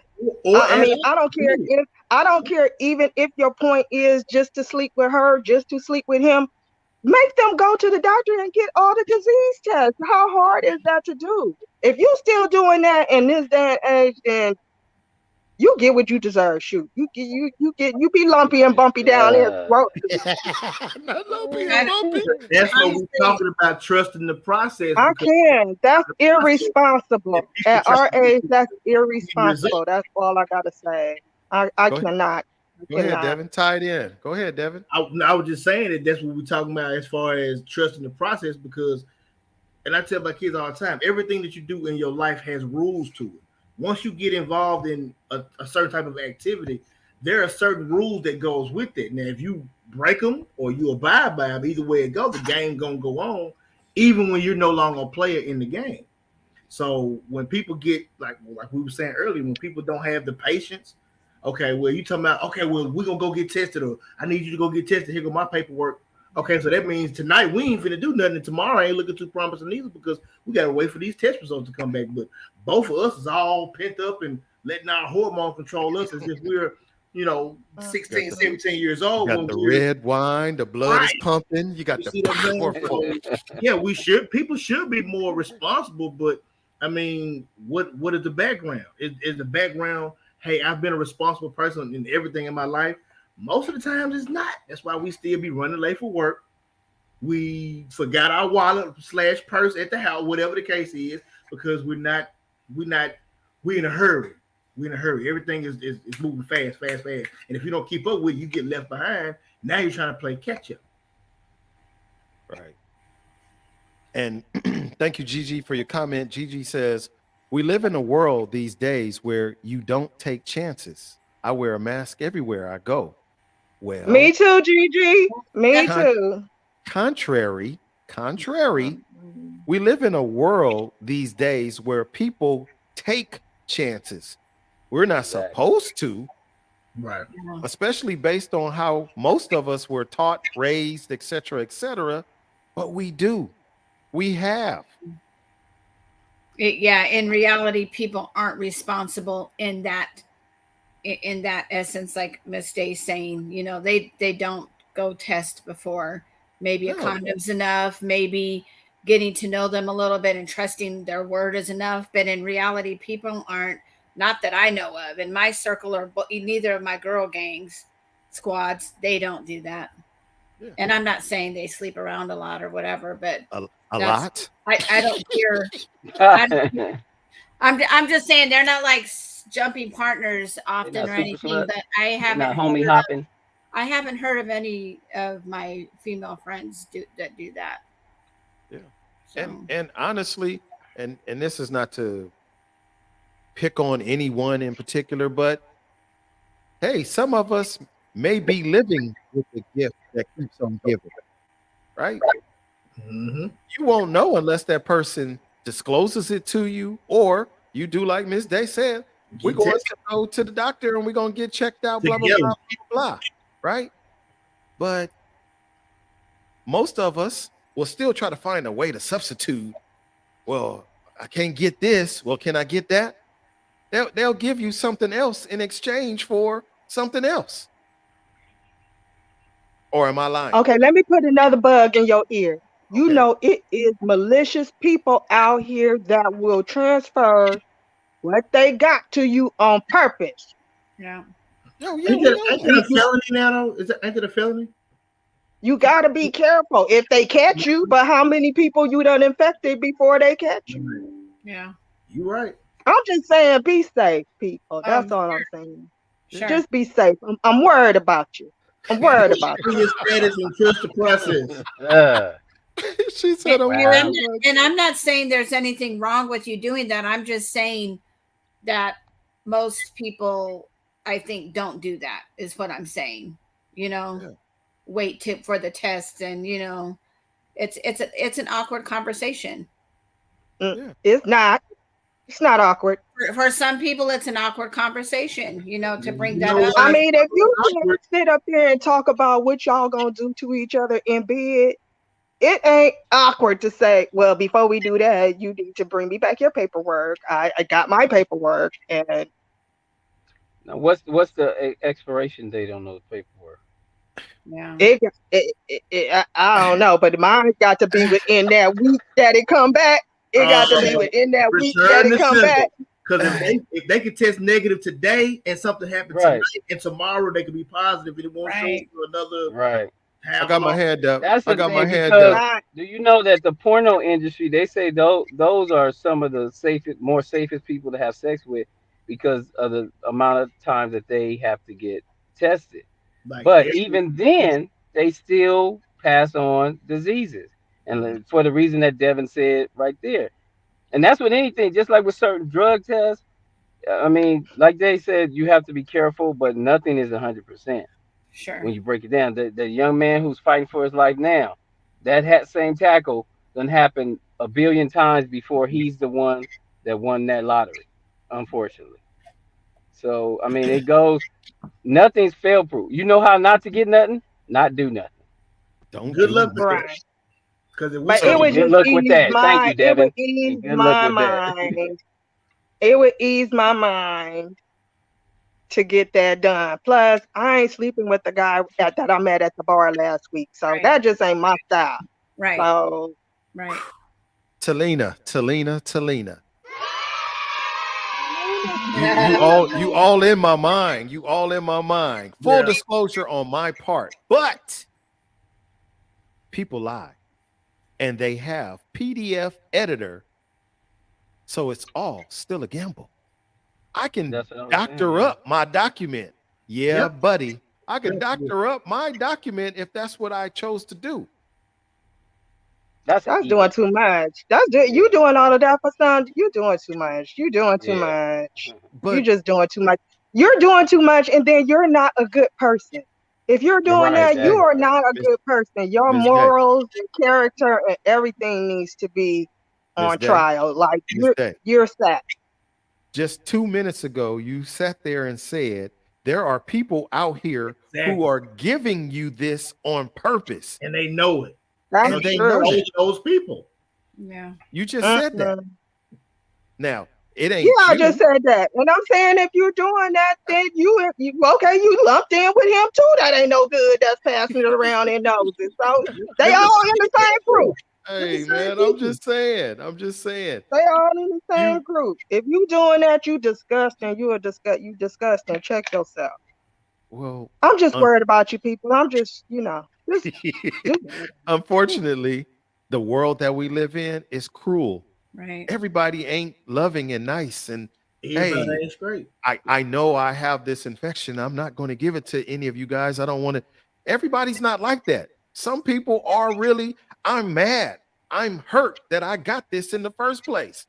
I as mean, I don't care even if your point is just to sleep with her, just to sleep with him. Make them go to the doctor and get all the disease tests. How hard is that to do? If you still doing that in this day and age, then you get what you deserve. Shoot, you be lumpy and bumpy down there. Well, Not lumpy and That- bumpy. that's what we're honestly, talking about, trusting the process, I because can. That's the process, if irresponsible. people At try our to age, that's get results. irresponsible. That's all I gotta say. I Go ahead. cannot. I Go ahead, cannot. Devin. Tie it in. Go ahead, Devin. I was just saying that that's what we're talking about as far as trusting the process, because, and I tell my kids all the time, everything that you do in your life has rules to it. Once you get involved in a certain type of activity, there are certain rules that goes with it. Now, if you break them or you abide by them, either way it goes, the game gonna go on, even when you're no longer a player in the game. So when people get like we were saying earlier, when people don't have the patience, okay, well you talking about, okay, well we're gonna go get tested, or I need you to go get tested. Here go my paperwork. Okay, so that means tonight we ain't finna do nothing, and tomorrow ain't looking too promising either, because we gotta wait for these test results to come back. But both of us is all pent up and letting our hormone control us as if we're, Got 16, the 17 years you old, got when the we're red wine, the blood is right. pumping. You got You the see what I'm saying? powerful. So, yeah, people should be more responsible, but I mean, what is the background? Is the background, hey, I've been a responsible person in everything in my life? Most of the times it's not. That's why we still be running late for work. We forgot our wallet / purse at the house, whatever the case is, because we're not we're in a hurry. We're in a hurry. Everything is moving fast, fast, fast. And if you don't keep up with it, you get left behind. Now you're trying to play catch up. Right. And thank you, Gigi, for your comment. Gigi says, we live in a world these days where you don't take chances. I wear a mask everywhere I go. Me Well, too, Gigi. Me con- too. contrary, we live in a world these days where people take chances. We're not Exactly. supposed to, Right. especially based on how most of us were taught, raised, etc., but we do. We have. yeah, in reality, people aren't responsible in that essence, like Miss Day's saying. They don't go test before. Maybe a No. condom's enough. Maybe getting to know them a little bit and trusting their word is enough. But in reality, people aren't. Not that I know of. In my circle, or neither of my girl gangs squads, they don't do that. Yeah. And I'm not saying they sleep around a lot or whatever, but A that's lot. I don't hear. I'm just saying they're not like jumping partners often not or super anything, sluts. but I They're haven't not homie heard hopping. I haven't heard of any of my female friends that do that. Yeah. So, And honestly, and this is not to pick on anyone in particular, but hey, some of us may be living with a gift that keeps on giving, right? Mm-hmm. You won't know unless that person discloses it to you, or you do like Miss Day said, we're Get going tested to go to the doctor and we're going to get checked out, blah, blah, blah, together. blah, blah, right? But most of us will still try to find a way to substitute. Well, I can't get this. Well, can I get that? They'll give you something else in exchange for something else. Or am I lying? Okay, let me put another bug in your ear. You Okay. know, it is malicious people out here that will transfer what they got to you on purpose. Yeah. Oh yeah, we know Ain't that. that a felony now though? Ain't that a felony? You got to be careful if they catch you, but how many people you done infected before they catch you? Yeah. You right. I'm just saying, be safe, people. That's all Sure. I'm saying. Sure. Just be safe. I'm worried about you. I'm worried about Know you. your status and trust the process. She And, said, "I'm and worried I'm Wow. not, about and I'm not saying there's anything wrong with you doing that. I'm just saying that most people, I think, don't do that. Is what I'm saying. You know, Yeah. wait for the test, and it's an awkward conversation. Yeah. It's not. It's not awkward. For some people, it's an awkward conversation. To bring You that know up. I what? mean, if you Awkward. can't sit up there and talk about what y'all gonna do to each other in bed, it ain't awkward to say, well, before we do that, you need to bring me back your paperwork. I got my paperwork, and Now, what's the expiration date on those paperwork? Yeah. I don't know, but mine got to be within that week that it come back. It got to be within that week that Return it the come back. symbol. Because if they could test negative today and something happened Right. tonight and tomorrow they could be positive and it won't show Right. for another Right. I half got my hour. hand up. That's I the got my thing hand because up. Right. do you know that the porno industry they say those are some of the safest people to have sex with because of the amount of times that they have to get tested. Like But even then, they still pass on diseases, Mhm. and for the reason that Devin said right there, and that's with anything. Just like with certain drug tests, I mean, like they said, you have to be careful, but nothing is 100% Sure. when you break it down. The young man who's fighting for his life now, that same tackle done happened a billion times before he's the one that won that lottery, unfortunately. So I mean, it goes. Nothing's fail proof. You know how not to get nothing? Not do nothing. Don't good do luck with nothing. that. Right. Because if we But So it can't would Good just luck with ease that. Thank you, it would Devin, ease and good luck my with that. mind. It would ease my mind to get that done. Plus, I ain't sleeping with the guy that I met at the bar last week. So Right. that just ain't my style. Right. So Right. Talina. You all in my mind. You all in my mind. Full yeah, disclosure on my part. But people lie. And they have PDF editor. So it's all still a gamble. I can That's what I'm saying. doctor Yeah. up my document. Yeah, yep. buddy. I could Definitely. doctor up my document if that's what I chose to do. That's an that's ego doing too thing. much. Yeah. You doing all of that for some. You doing too much. You doing too Yeah. much. You But just doing too much. You're doing too much, and then you're not a good person. If you're doing Miss that, you J, are Exactly. not a Miss, good person. Your Miss J, morals and character and everything needs to be Miss on J, trial. Like Miss J. you're set. Just 2 minutes ago, you sat there and said there are people out here who Exactly. are giving you this on purpose, And they know it. That's So and they they know true. that. expose those people. Yeah. You just said that. Mm-mm. Now it Yeah, ain't I just you. said that. And I'm saying if you're doing that, then you okay, you lumped in with him too. That ain't no good. That's passing it around in noses. So they They're the all in the same same group. people. They're the Hey same man, I'm people. just saying. I'm just saying. They all in the same You group. If you doing that, you disgusting. You disgusting. Check yourself. well, I'm just un- worried about you people. I'm just, just unfortunately, the world that we live in is cruel. Right. Everybody ain't loving and nice. And Everybody hey, ain't straight. I know I have this infection. I'm not going to give it to any of you guys. I don't want to. Everybody's not like that. Some people are really, I'm mad. I'm hurt that I got this in the first place.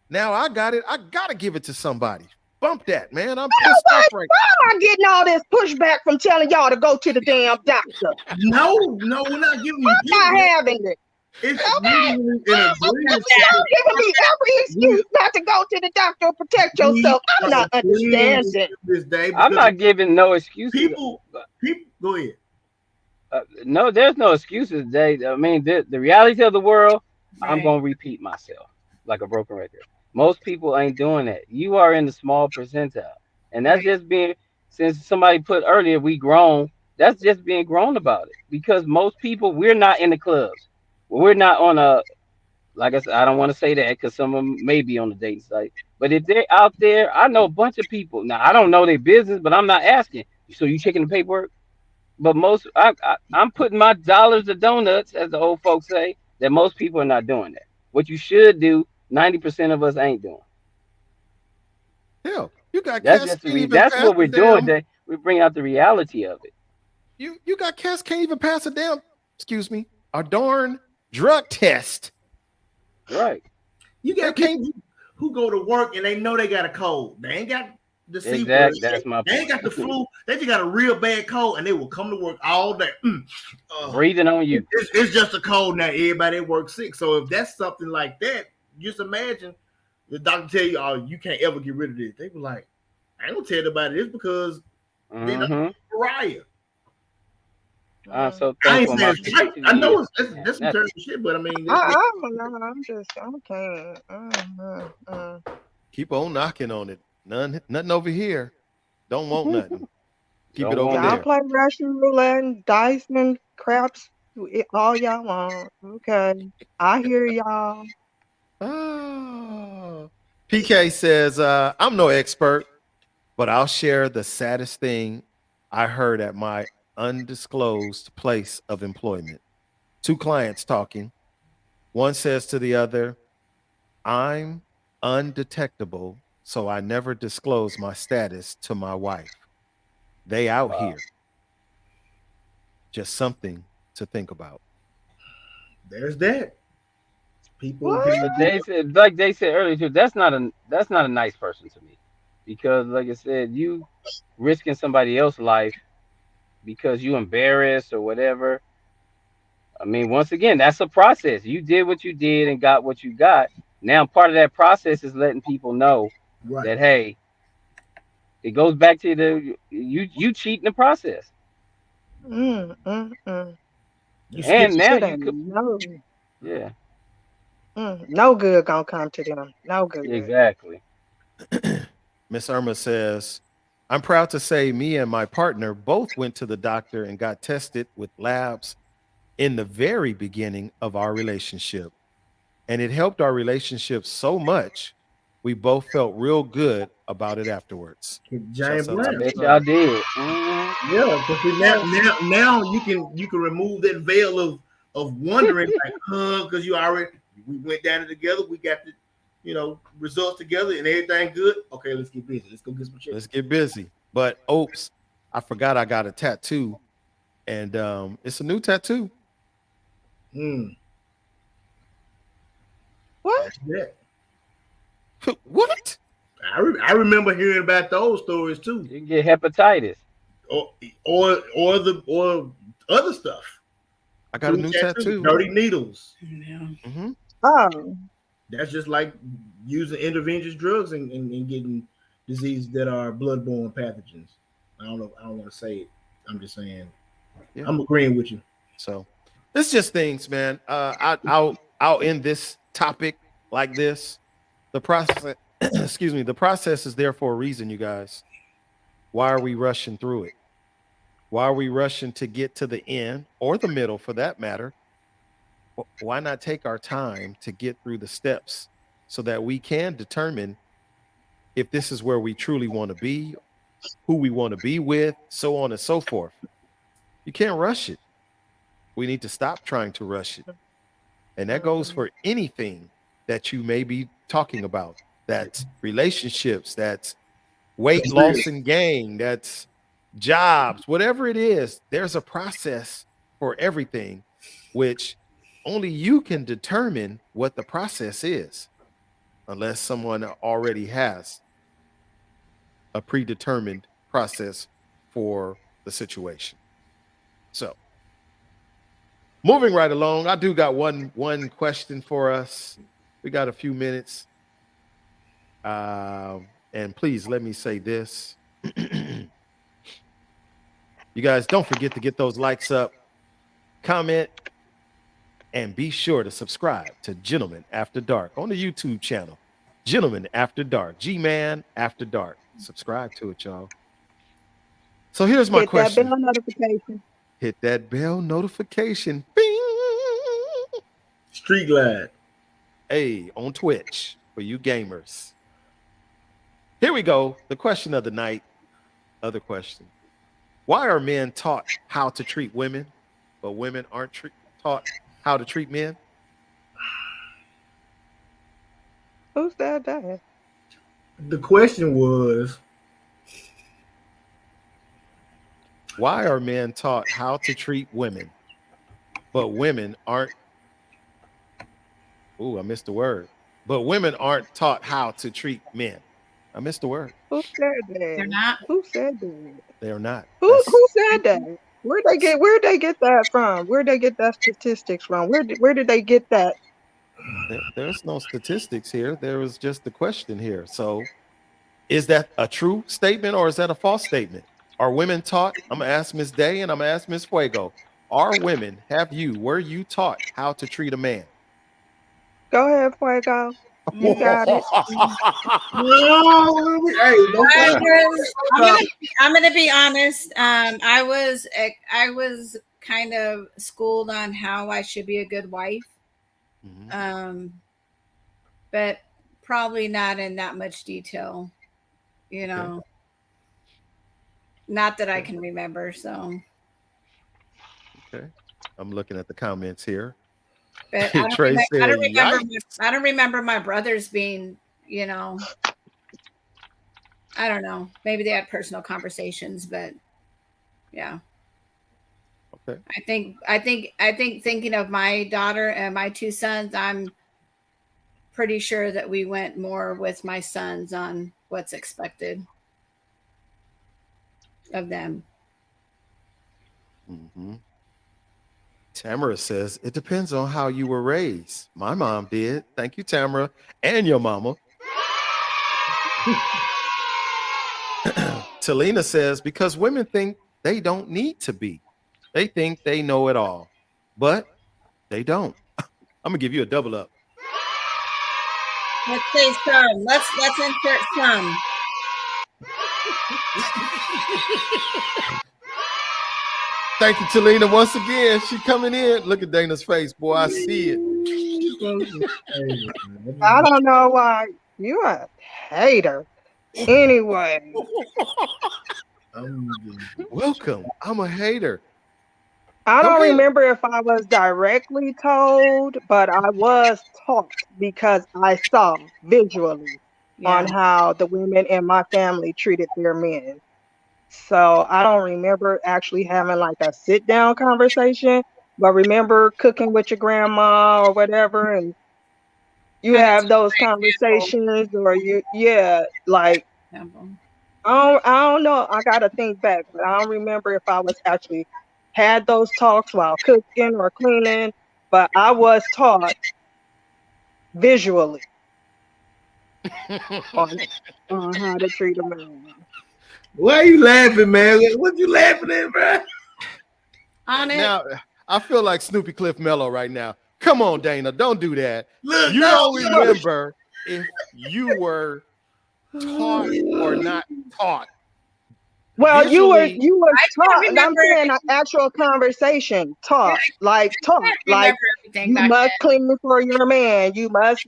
Now I got it. I got to give it to somebody. Bump that, man. I'm pissed off right why am I getting all this pushback from telling y'all to go to the damn doctor? No, we're not giving you I'm not pushback. having it. It's Okay? literally an agreement. Y'all giving me every We, excuse not to go to the doctor or protect we yourself. I'm are not agreeing with understanding. you this day I'm because not giving no excuses. people, go ahead. No, there's no excuses, Jay. I mean, the reality of the world, I'm Right. going to repeat myself like a broken record. Most people ain't doing that. You are in the small percentile. And that's Right. just being, since somebody put earlier, we grown, that's just being grown about it. Because most people, we're not in the clubs. we're not on a, like I said, I don't want to say that because some of them may be on the dating site. But if they're out there, I know a bunch of people. Now I don't know their business, but I'm not asking. So you checking the paperwork? But I'm putting my dollars to donuts, as the old folks say, that most people are not doing that. What you should do, 90% of us ain't doing. Hell, you got That's cats just can't even that's pass what the we're doing. damn. That we bring out the reality of it. You got cats can't even pass a damn. Excuse me, a darn drug test. Right. You They got can't. people who go to work and they know they got a cold. They ain't got the C word. Exactly. That's my They ain't got the point. flu. They just got a real bad cold, and they will come to work all day. Breathing on you. It's just a cold now. Everybody at work sick. So if that's something like that, just imagine the doctor tell you, "Oh, you can't ever get rid of this." They be like, "I ain't gonna tell nobody this because they know Mm-hmm. pariah." I'm so I ain't thankful my saying it's right. 52 I know years. that's some Nothing. terrible shit, but I mean, I'm just, I can't. Keep on knocking on it. Nothing over here. Don't want nothing. Keep it Don't over want Y'all there. play Russian roulette and dice and craps all y'all want. Okay. I hear y'all. Ah. PK says, I'm no expert, but I'll share the saddest thing I heard at my undisclosed place of employment. Two clients talking. One says to the other, I'm undetectable, so I never disclose my status to my wife. They out Wow. here. Just something to think about. there's that. People What? can But they said, like they said earlier too, that's not a nice person to me, because like I said, you risking somebody else's life because you embarrassed or whatever. I mean, once again, that's a process. You did what you did and got what you got. Now, part of that process is letting people know right. that hey, it goes back to you cheat in the process, Mm. You skip. and now Shit you ain't could, yeah, no good gonna come to them. No good. exactly. Miss Irma says, I'm proud to say me and my partner both went to the doctor and got tested with labs in the very beginning of our relationship. And it helped our relationship so much, we both felt real good about it afterwards. Giant Shouts out I to Brown. Miss bet y'all Irma. did. Mhm. Yeah, because now you can remove that veil of wondering like, because you already we went down it together, we got the results together and everything good. Okay, let's get busy. Let's go get some chicken. Let's get busy. But oops, I forgot I got a tattoo. And it's a new tattoo. Mm, What? that's that. What? I remember hearing about those stories too, You can get hepatitis. or or other stuff. I got a Cool new tattoos, tattoo. dirty needles. Yeah. Hmm. Oh. That's just like using intravenous drugs and getting diseases that are bloodborne pathogens. I don't know. I don't want to say it. I'm just saying. Yeah. I'm agreeing with you. So it's just things, man. I'll end this topic like this. The process, excuse me, the process is there for a reason, you guys. Why are we rushing through it? Why are we rushing to get to the end or the middle for that matter? Why not take our time to get through the steps so that we can determine if this is where we truly want to be, who we want to be with, so on and so forth. You can't rush it. We need to stop trying to rush it. And that goes for anything that you may be talking about. That's relationships, that's weight loss and gain, that's jobs, whatever it is, there's a process for everything, which only you can determine what the process is, unless someone already has a predetermined process for the situation. So, moving right along, I do got one question for us. We got a few minutes. And please let me say this. You guys don't forget to get those likes up, comment, and be sure to subscribe to Gentlemen After Dark on the YouTube channel. Gentlemen After Dark, Gman After Dark. Subscribe to it, y'all. So here's my Hit that question. bell notification. Hit that bell notification. Bing! Street Glide. Hey, on Twitch for you gamers. Here we go. The question of the night. Other question. Why are men taught how to treat women, but women aren't taught how to treat men? Who said that? The question was, Why are men taught how to treat women, but women aren't? Ooh, I missed the word. But women aren't taught how to treat men. I missed the word. Who said They're that? not. Who said that? They are not. Who said that? Where'd they get that from? Where'd they get that statistics from? Where did they get that? There's no statistics here. There was just the question here. So is that a true statement or is that a false statement? Are women taught? I'm gonna ask Miss Day and I'm gonna ask Miss Fuego. Were you taught how to treat a man? Go ahead, Fuego. You got it. no, hey, I'm gonna be honest. I was kind of schooled on how I should be a good wife. But probably not in that much detail, Okay. Not that I can remember. So, Okay. I'm looking at the comments here. but I Trey said, I don't remember my brothers being, I don't know. Maybe they had personal conversations, but yeah. Okay. I think thinking of my daughter and my two sons, I'm pretty sure that we went more with my sons on what's expected of them. Tamara says, it depends on how you were raised. My mom did. Thank you, Tamara, and your mama. Talina says, because women think they don't need to be. They think they know it all, but they don't. I'm gonna give you a double up. Let's say some. Let's insert some. Thank you, Talina. Once again, she coming in. Look at Dana's face, boy. I see it. I don't know why you're a hater. Anyway. Welcome. I'm a hater. I don't remember if I was directly told, but I was taught because I saw visually on how the women in my family treated their men. So I don't remember actually having like a sit down conversation, but remember cooking with your grandma or whatever, and you have those conversations, or like I don't know. I gotta think back, but I don't remember if I was actually had those talks while cooking or cleaning, but I was taught visually on how to treat a man. Why are you laughing, man? What you laughing at, bro? Now, I feel like Snoopy Cliff Mello right now. Come on, Dana, don't do that. Look, you don't remember if you were taught or not taught. Well, visually, you were taught, and I'm saying an actual conversation, taught. Like you must clean for your man. You must,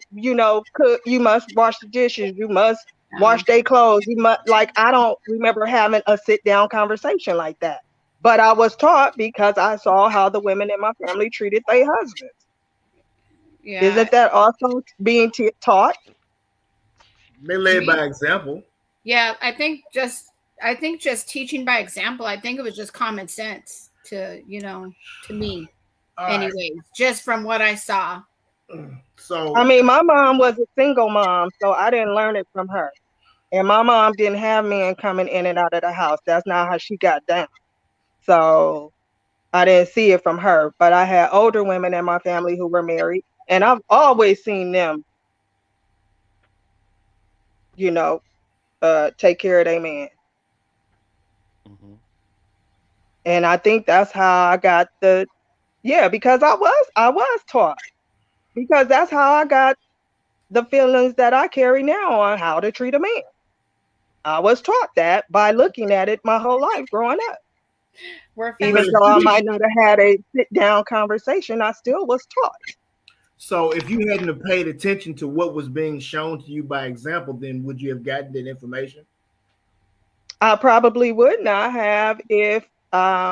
cook. You must wash the dishes. You must wash their clothes. You must, I don't remember having a sit down conversation like that. But I was taught because I saw how the women in my family treated their husbands. Yeah. Isn't that also being taught? They led by example. Yeah, I think just teaching by example. I think it was just common sense to me. Anyways, just from what I saw. So I mean, my mom was a single mom, so I didn't learn it from her. And my mom didn't have men coming in and out of the house. That's not how she got down. So I didn't see it from her. But I had older women in my family who were married, and I've always seen them, take care of their man. And I think that's how I got because I was taught, because that's how I got the feelings that I carry now on how to treat a man. I was taught that by looking at it my whole life growing up. Even though I might not have had a sit down conversation, I still was taught. So if you hadn't have paid attention to what was being shown to you by example, then would you have gotten that information? I probably would not have if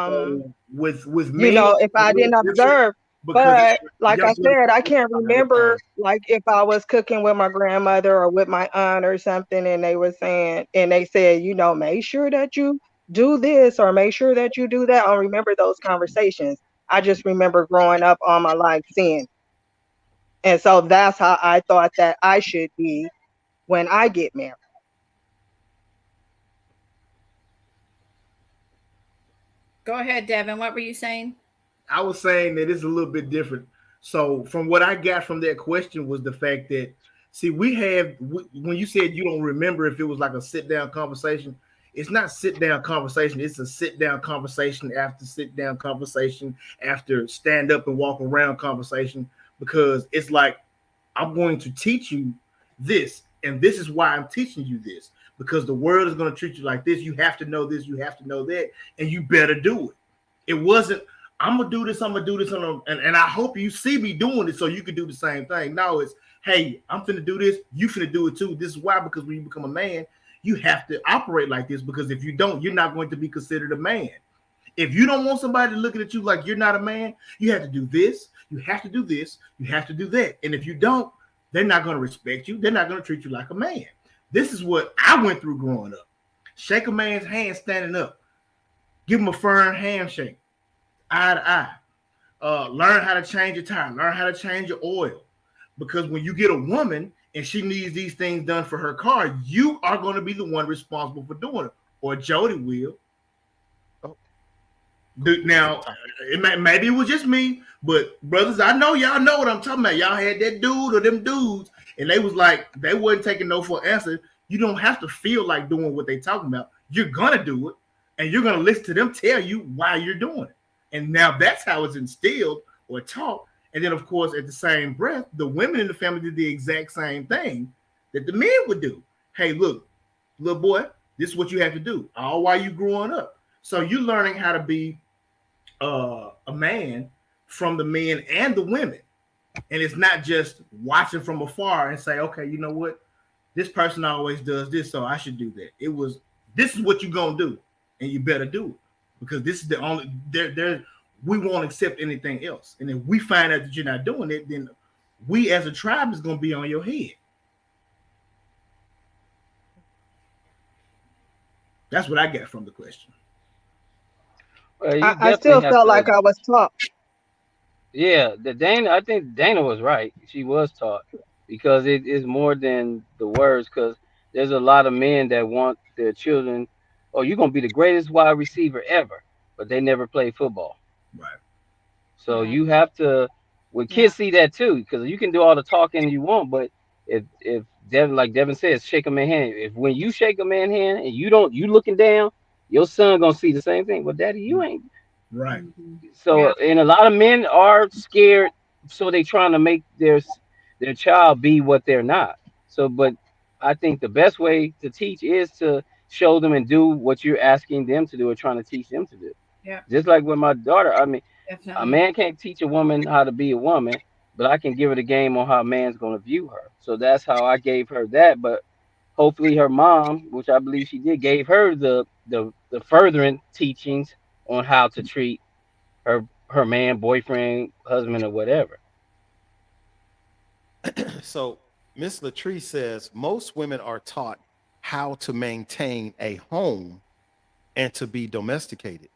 So with men, if it's a I little didn't different observe. because But like y'all I doing said, I it can't at a remember time. like if I was cooking with my grandmother or with my aunt or something, and they were saying, and they said, make sure that you do this or make sure that you do that. I don't remember those conversations. I just remember growing up all my life seeing. And so that's how I thought that I should be when I get married. Go ahead, Devin. What were you saying? I was saying that it's a little bit different. So from what I got from that question was the fact that see when you said you don't remember if it was like a sit down conversation, it's not sit down conversation. It's a sit down conversation after sit down conversation after stand up and walk around conversation because it's like I'm going to teach you this, and this is why I'm teaching you this because the world is going to treat you like this. You have to know this, you have to know that, and you better do it. It wasn't, I'm gonna do this, I'm gonna do this, and I hope you see me doing it so you can do the same thing. No, it's hey, I'm finna do this, you finna do it too. This is why, because when you become a man, you have to operate like this because if you don't, you're not going to be considered a man. If you don't want somebody looking at you like you're not a man, you have to do this, you have to do this, you have to do that. And if you don't, they're not going to respect you. They're not going to treat you like a man. This is what I went through growing up. Shake a man's hand standing up. Give him a firm handshake, eye to eye. Learn how to change your tire. Learn how to change your oil. Because when you get a woman and she needs these things done for her car, you are going to be the one responsible for doing it. Or Jody will. Now, maybe it was just me, but brothers, I know y'all know what I'm talking about. Y'all had that dude or them dudes, and they was like, they wasn't taking no for an answer. You don't have to feel like doing what they talking about. You're gonna do it, and you're gonna listen to them tell you why you're doing it. And now that's how it's instilled or taught. And then, of course, at the same breath, the women in the family did the exact same thing that the men would do. Hey, look, little boy, this is what you have to do. All while you growing up. So you're learning how to be a man from the men and the women. And it's not just watching from afar and say, okay, you know what? This person always does this, so I should do that. It was, this is what you're going to do, and you better do it. Because this is the only, we won't accept anything else. And if we find out that you're not doing it, then we as a tribe is going to be on your head. That's what I get from the question. Well, I still felt like I was taught. Yeah, I think Dana was right. She was taught because it is more than the words. Because there's a lot of men that want their children, oh, you're gonna be the greatest wide receiver ever, but they never played football. Right. So you have to. When kids see that too, because you can do all the talking you want, but if Devin, like Devin says, shake a man's hand. If when you shake a man's hand and you looking down, your son gonna see the same thing. Well, Daddy, you ain't. Right. So, and a lot of men are scared, so they trying to make their child be what they're not. So, but I think the best way to teach is to show them and do what you're asking them to do or trying to teach them to do. Yeah, Just like with my daughter, I mean, a definitely. man can't teach a woman how to be a woman, but I can give her the game on how a man's going to view her. So that's how I gave her that. But hopefully, her mom, which I believe she did, gave her the furthering teachings on how to treat her man, boyfriend, husband, or whatever. So Miss Latrice says most women are taught how to maintain a home and to be domesticated.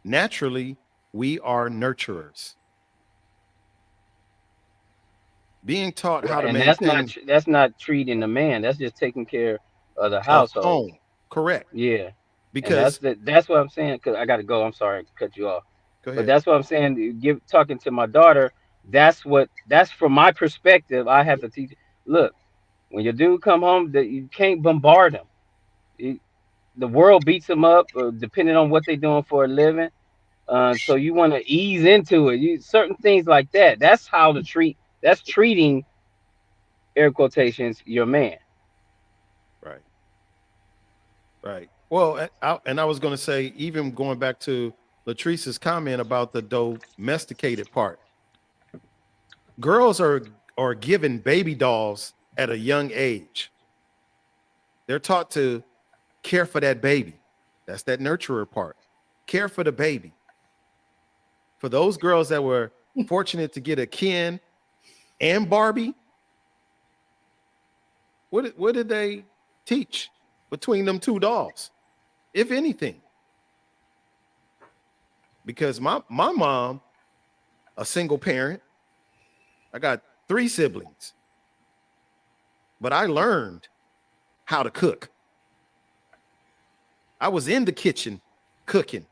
Naturally, we are nurturers. Being taught how to And maintain that's not treating the man. That's just taking care of the a household. home, correct? Yeah, and Because that's what I'm saying. Because I got to go. I'm sorry, to cut you off. go But ahead. that's what I'm saying. Talking to my daughter. That's from my perspective. I have to teach. Look, when your dude come home, that you can't bombard him. He- the world beats him up, depending on what they're doing for a living. So you want to ease into it. You certain things like that. That's how to treat. That's treating air quotations your man. Right, right. Well, and I was going to say, even going back to Latrice's comment about the domesticated part, girls are given baby dolls at a young age. They're taught to care for that baby. That's that nurturer part. Care for the baby. For those girls that were fortunate to get a Ken and Barbie, what did they teach between them two dolls, if anything? Because my mom, a single parent, I got 3 siblings, but I learned how to cook. I was in the kitchen cooking.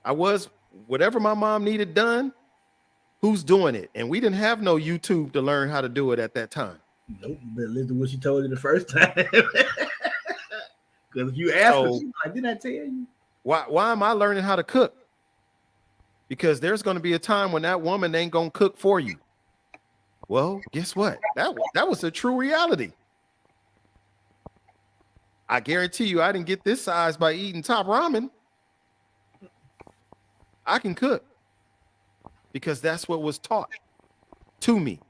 I was, whatever my mom needed done, who's doing it? And we didn't have no YouTube to learn how to do it at that time. Nope, but listen to what she told you the first time. Because if you ask her, she's like, didn't I tell you? Why am I learning how to cook? Because there's going to be a time when that woman ain't going to cook for you. Well, guess what? That was a true reality. I guarantee you I didn't get this size by eating top ramen. I can cook because that's what was taught to me.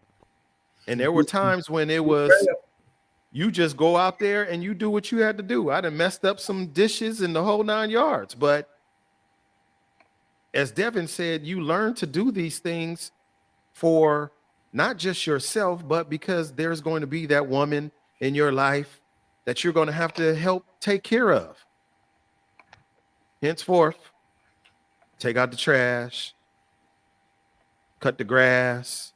And there were times when it was, you just go out there and you do what you had to do. I done messed up some dishes in the whole 9 yards. But as Devin said, you learn to do these things for not just yourself, but because there's going to be that woman in your life that you're going to have to help take care of. Henceforth, take out the trash, cut the grass,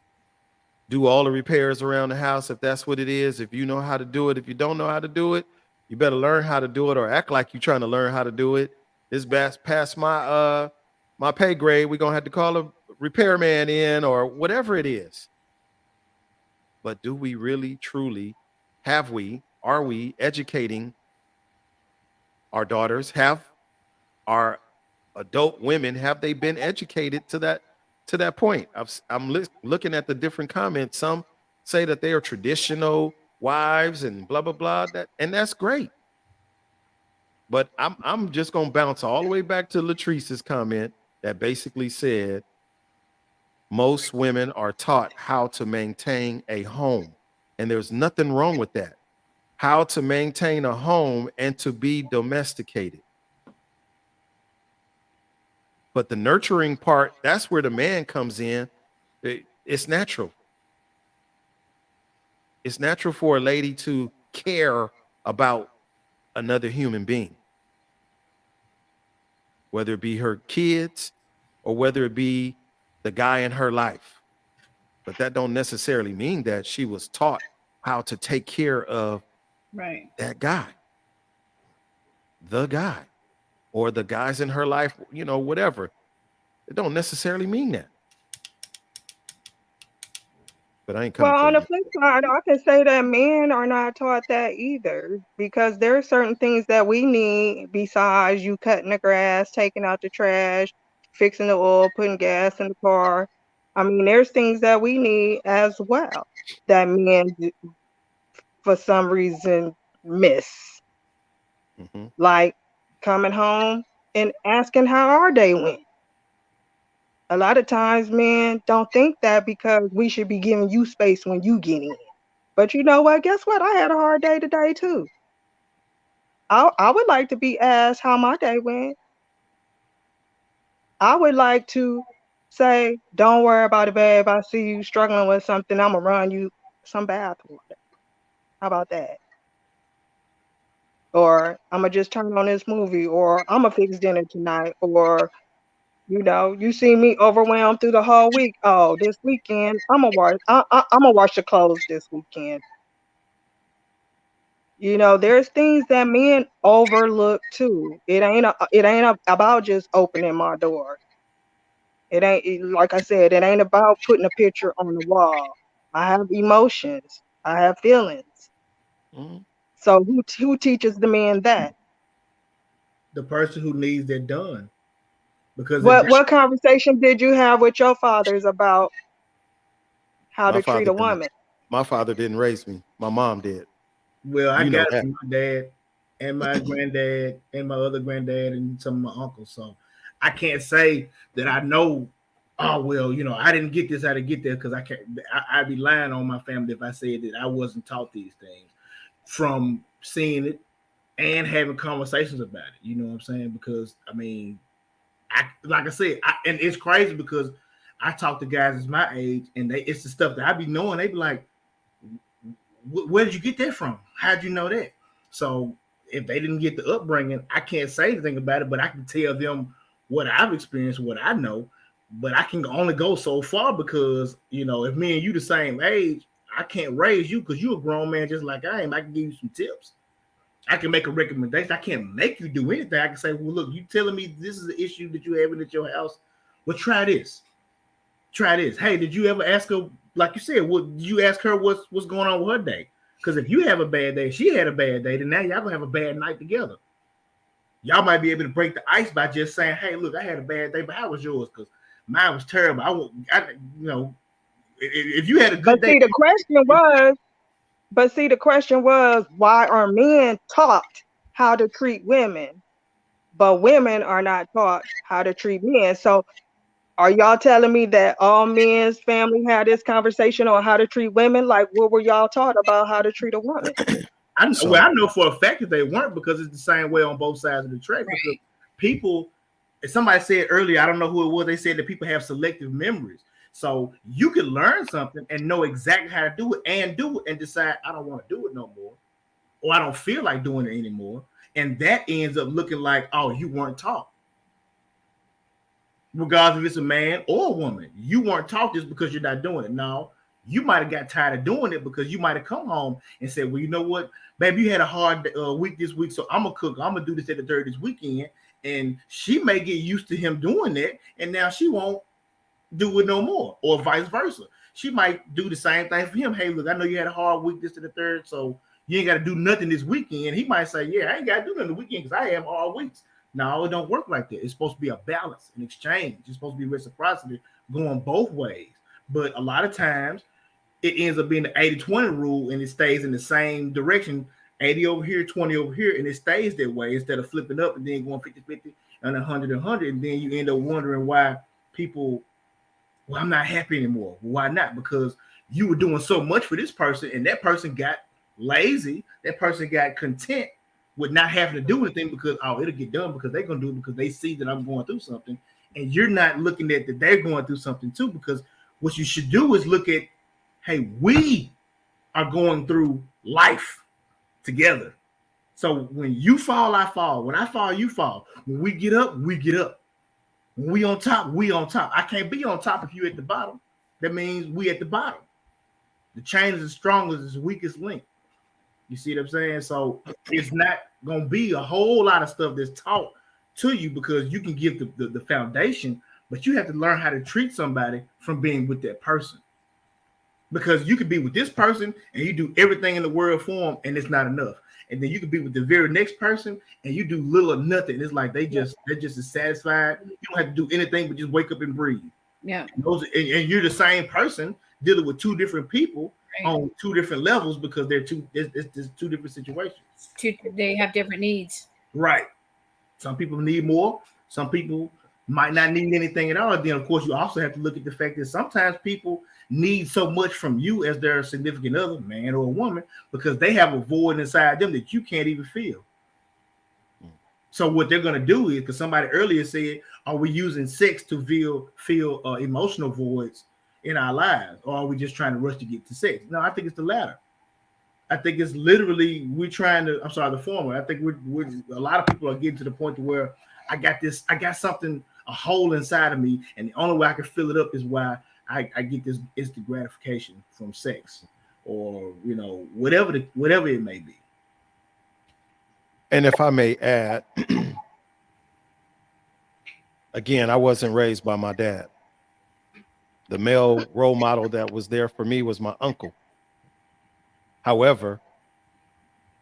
do all the repairs around the house if that's what it is. If you know how to do it, if you don't know how to do it, you better learn how to do it or act like you're trying to learn how to do it. This past my my pay grade, we're gonna have to call a repairman in or whatever it is. But do we really, truly, are we educating our daughters? Have our adult women, have they been educated to that point? I'm looking at the different comments. Some say that they are traditional wives and blah blah blah. And that's great. But I'm just gonna bounce all the way back to Latrice's comment that basically said most women are taught how to maintain a home, and there's nothing wrong with that. How to maintain a home and to be domesticated. But the nurturing part, that's where the man comes in. It's natural. It's natural for a lady to care about another human being, whether it be her kids or whether it be the guy in her life. But that don't necessarily mean that she was taught how to take care of that guy, the guy, or the guys in her life, whatever. It don't necessarily mean that. But I ain't coming. Well, on the flip side, I can say that men are not taught that either, because there are certain things that we need besides you cutting the grass, taking out the trash, fixing the oil, putting gas in the car. I mean, there's things that we need as well that men, for some reason, miss. Mm-hmm. Like coming home and asking how our day went. A lot of times men don't think that because we should be giving you space when you get in. But you know what? Guess what? I had a hard day today too. I would like to be asked how my day went. I would like to say, don't worry about it, babe. I see you struggling with something. I'm going to run you some bath water. How about that? Or I'm going to just turn on this movie, or I'm going to fix dinner tonight, or you see me overwhelmed through the whole week. Oh, this weekend I'm gonna wash the clothes this weekend. There's things that men overlook too. It ain't about just opening my door. It ain't, like I said, it ain't about putting a picture on the wall. I have emotions. I have feelings. Mm-hmm. So who teaches the man that? The person who needs that done. Because what conversation did you have with your fathers about how to treat a woman? My father didn't raise me. My mom did. Well, I got it from my dad and my granddad and my other granddad and some of my uncles. So I can't say that I know oh well, I didn't get this, I didn't get that because I can't. I'd be lying on my family if I said that I wasn't taught these things from seeing it and having conversations about it. You know what I'm saying? Because I mean, like I said, and it's crazy because I talk to guys that's my age, and it's the stuff that I be knowing. They be like, "Where did you get that from? How'd you know that?" So if they didn't get the upbringing, I can't say anything about it, but I can tell them what I've experienced, what I know. But I can only go so far because if me and you the same age, I can't raise you because you're a grown man just like I am. I can give you some tips. I can make a recommendation. I can't make you do anything. I can say, well, look, you telling me this is the issue that you're having at your house. Well, try this. Try this. Hey, did you ever ask her, like you said, did you ask her what's going on with her day? Because if you have a bad day, she had a bad day, then now y'all gonna have a bad night together. Y'all might be able to break the ice by just saying, hey, look, I had a bad day, but how was yours? Because mine was terrible. If you had a good day. See, the question was, why are men taught how to treat women, but women are not taught how to treat men? So are y'all telling me that all men's family had this conversation on how to treat women? Like, what were y'all taught about how to treat a woman? I know for a fact that they weren't, because it's the same way on both sides of the track. Right. Because people, somebody said earlier, I don't know who it was, they said that people have selective memories. So you can learn something and know exactly how to do it and decide, I don't want to do it no more, or I don't feel like doing it anymore. And that ends up looking like, oh, you weren't taught. Regardless if it's a man or a woman, you weren't taught this because you're not doing it. No, you might have got tired of doing it because you might have come home and said, well, you know what, baby, you had a hard week this week, so I'm going to cook. I'm going to do this at the third this weekend. And she may get used to him doing that, and now she won't do it no more, or vice versa. She might do the same thing for him. Hey, look, I know you had a hard week this to the third, so you ain't got to do nothing this weekend. He might say, yeah, I ain't got to do nothing the weekend because I have hard weeks. No, it don't work like that. It's supposed to be a balance, an exchange. It's supposed to be reciprocity going both ways. But a lot of times it ends up being the 80-20 rule, and it stays in the same direction, 80 over here, 20 over here, and it stays that way instead of flipping up and then going 50-50 and 100-100. And then you end up wondering why people, well, I'm not happy anymore. Why not? Because you were doing so much for this person, and that person got lazy. That person got content with not having to do anything because, oh, it'll get done because they're going to do it because they see that I'm going through something. And you're not looking at that they're going through something too, because what you should do is look at, hey, we are going through life together. So when you fall, I fall. When I fall, you fall. When we get up, we get up. When we on top, we on top. I can't be on top if you at the bottom. That means we at the bottom. The chain is as strong as its weakest link. You see what I'm saying? So it's not going to be a whole lot of stuff that's taught to you, because you can give the foundation, but you have to learn how to treat somebody from being with that person. Because you could be with this person and you do everything in the world for them, and it's not enough. And then you could be with the very next person and you do little or nothing. It's like they're just as satisfied. You don't have to do anything but just wake up and breathe. Yeah. And you're the same person dealing with two different people. Right. On two different levels, because they're it's two different situations. They have different needs. Right. Some people need more. Some people might not need anything at all. Then, of course, you also have to look at the fact that sometimes people need so much from you as their significant other, man or a woman, because they have a void inside them that you can't even feel. So what they're going to do is, because somebody earlier said, are we using sex to feel emotional voids in our lives, or are we just trying to rush to get to sex? No, I think it's the latter. I think it's literally the former. I think we're a lot of people are getting to the point to where I got something, a hole inside of me, and the only way I can fill it up is why I get this instant gratification from sex, or whatever it may be. And if I may add, again, I wasn't raised by my dad. The male role model that was there for me was my uncle. However,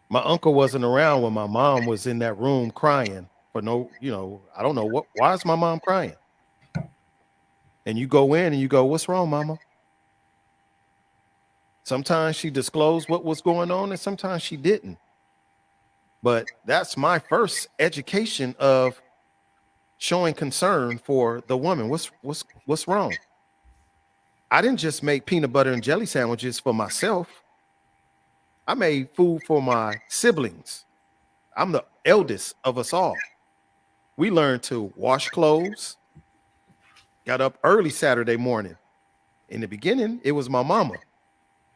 my uncle wasn't around when my mom was in that room crying for I don't know why is my mom crying? And you go in and you go, what's wrong, mama? Sometimes she disclosed what was going on and sometimes she didn't. But that's my first education of showing concern for the woman. What's wrong? I didn't just make peanut butter and jelly sandwiches for myself. I made food for my siblings. I'm the eldest of us all. We learned to wash clothes, got up early Saturday morning. In the beginning, it was my mama.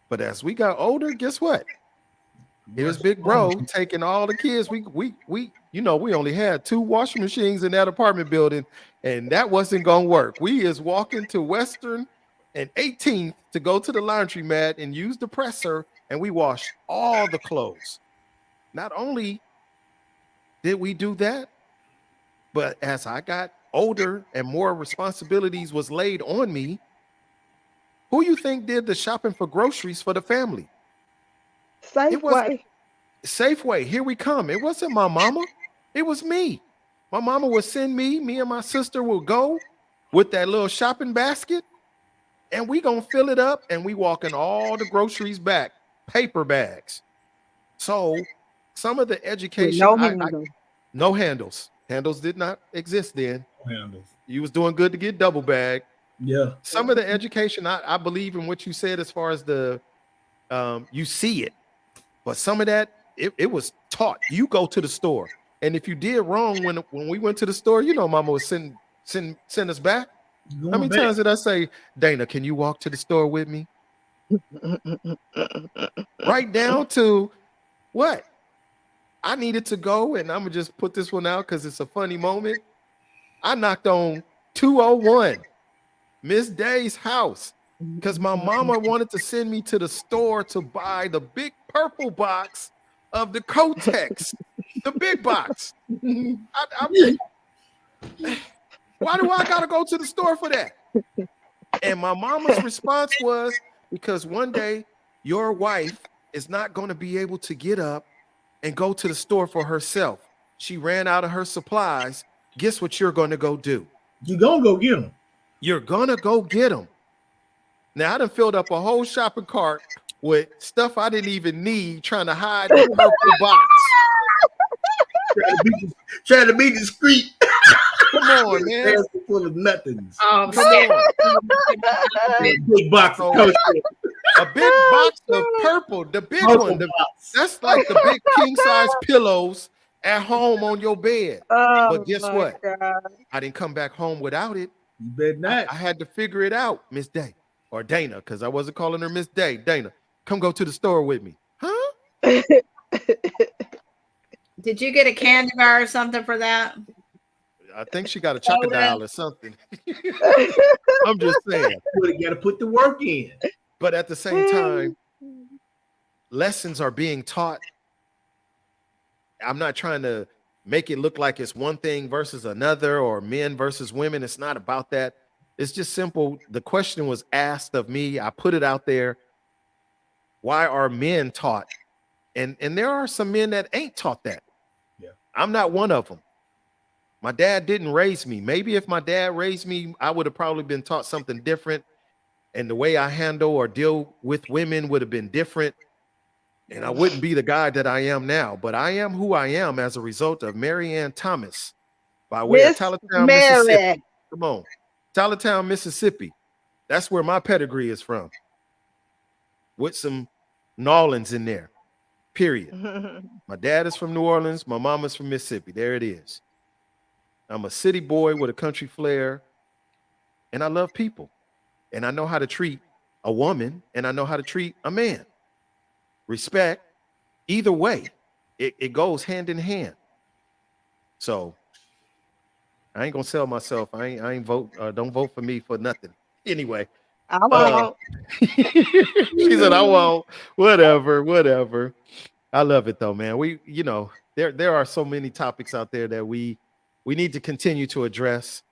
But as we got older, guess what? It was big bro taking all the kids. We we only had 2 washing machines in that apartment building, and that wasn't gonna work. We is walking to Western and 18th to go to the laundromat and use the presser, and we washed all the clothes. Not only did we do that, but as I got older and more responsibilities was laid on me, who you think did the shopping for groceries for the family? It wasn't Safeway. Safeway. Here we come. It wasn't my mama. It was me. My mama would send me and my sister will go with that little shopping basket, and we gonna fill it up, and we walking all the groceries back, paper bags. So some of the With education, no handle. no handles. Handles did not exist then. Handles. You was doing good to get double bag. Yeah. Some of the education, I believe in what you said as far as the you see it, but some of that it was taught. You go to the store, and if you did wrong when we went to the store, mama would send us back. How many times did I say, Dana, can you walk to the store with me? Right down to what? I needed to go, and I'm gonna just put this one out because it's a funny moment. I knocked on 201 Miss Day's house because my mama wanted to send me to the store to buy the big purple box of the Kotex, the big box. Why do I gotta go to the store for that? And my mama's response was, because one day your wife is not going to be able to get up and go to the store for herself. She ran out of her supplies. Guess what you're going to go do? You're going to go get them. You're going to go get them. Now, I done filled up a whole shopping cart with stuff I didn't even need, trying to hide the purple box. Trying to be discreet. Come on, man. Full of nothings. Oh, Come on. Big box of Coach. A big box of purple, the big one. That's like the big king size pillows at home on your bed. Oh, But guess my what? God. I didn't come back home without it. You bet not. I had to figure it out, Miss Day or Dana, because I wasn't calling her Miss Day. Dana, come go to the store with me. Huh? did you get a candy bar or something for that? I think she got a chocodile or something. I'm just saying. You got to put the work in. But at the same time, lessons are being taught. I'm not trying to make it look like it's one thing versus another or men versus women. It's not about that. It's just simple. The question was asked of me. I put it out there. Why are men taught? And there are some men that ain't taught that. Yeah. I'm not one of them. My dad didn't raise me. Maybe if my dad raised me, I would have probably been taught something different. And the way I handle or deal with women would have been different. And I wouldn't be the guy that I am now. But I am who I am as a result of Mary Ann Thomas by way of Miss Talatown, Mary. Mississippi. Come on. Talatown, Mississippi. That's where my pedigree is from. With some Nolans in there. Period. My dad is from New Orleans. My mama's from Mississippi. There it is. I'm a city boy with a country flair. And I love people. And I know how to treat a woman. And I know how to treat a man. Respect. Either way. It goes hand in hand. So I ain't gonna sell myself. I ain't vote. Don't vote for me for nothing. Anyway. I won't. She said, I won't. Whatever. I love it though, man. There are so many topics out there that we need to continue to address.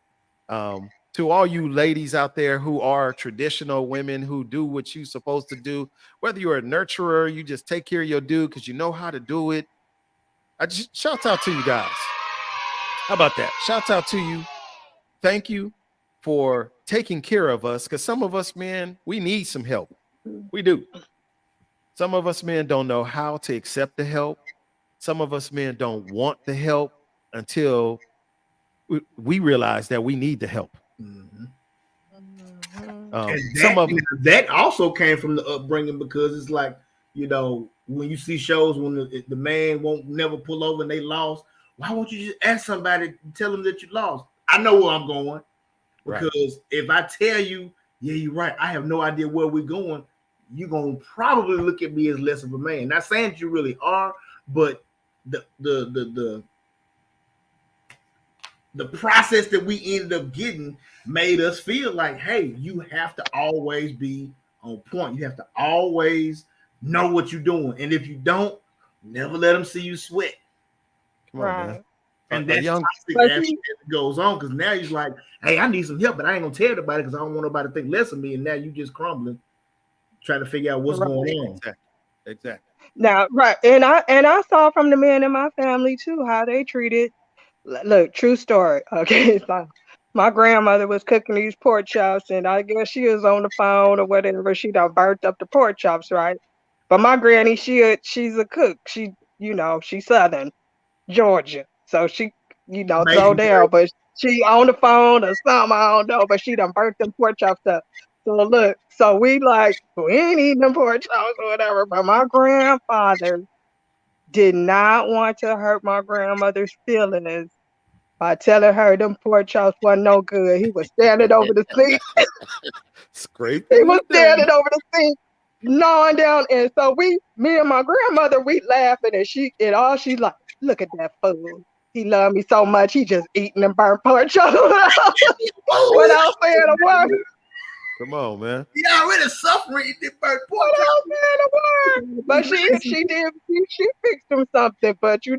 To all you ladies out there who are traditional women who do what you're supposed to do, whether you're a nurturer, you just take care of your dude because you know how to do it. I just shout out to you guys. How about that? Shout out to you. Thank you for taking care of us, because some of us men, we need some help. We do. Some of us men don't know how to accept the help. Some of us men don't want the help until we realize that we need the help. Mhm. Mhm. And Some of them, that also came from the upbringing, because it's like, when you see shows when the man won't never pull over and they lost, why won't you just ask somebody to tell them that you lost? I know where I'm going, right? because if I tell you, yeah, you're right, I have no idea where we're going, you're gonna probably look at me as less of a man. Not saying that you really are, but the process that we ended up getting made us feel like, hey, you have to always be on point. You have to always know what you're doing. And if you don't, never let them see you sweat. Come on, man. Right. And A that's young, toxic But as see, it goes on, because now he's like, hey, I need some help, but I ain't gonna tell nobody because I don't want nobody to think less of me. And now you just crumbling, trying to figure out what's right. going on. exactly. Now, right, and I saw from the men in my family too how they treated. Look, true story. Okay, so my grandmother was cooking these pork chops, and I guess she was on the phone or whatever. She done burnt up the pork chops, right? But my granny, she's a cook. She's Southern Georgia, so she, throw Amazing down. But she on the phone or something, I don't know. But she done burnt them pork chops up. So look, so we ain't eating them pork chops or whatever. But my grandfather did not want to hurt my grandmother's feelings by telling her them pork chops wasn't no good. He was standing over the sink. He Scraping was the standing dirt. over the sink, gnawing down. And so me and my grandmother, we laughing, and all she's like, look at that fool. He loved me so much. He just eating them burnt pork chops without saying a word. Come on, man. He already suffering. He did burnt pork Without saying a word. But she fixed him something. But she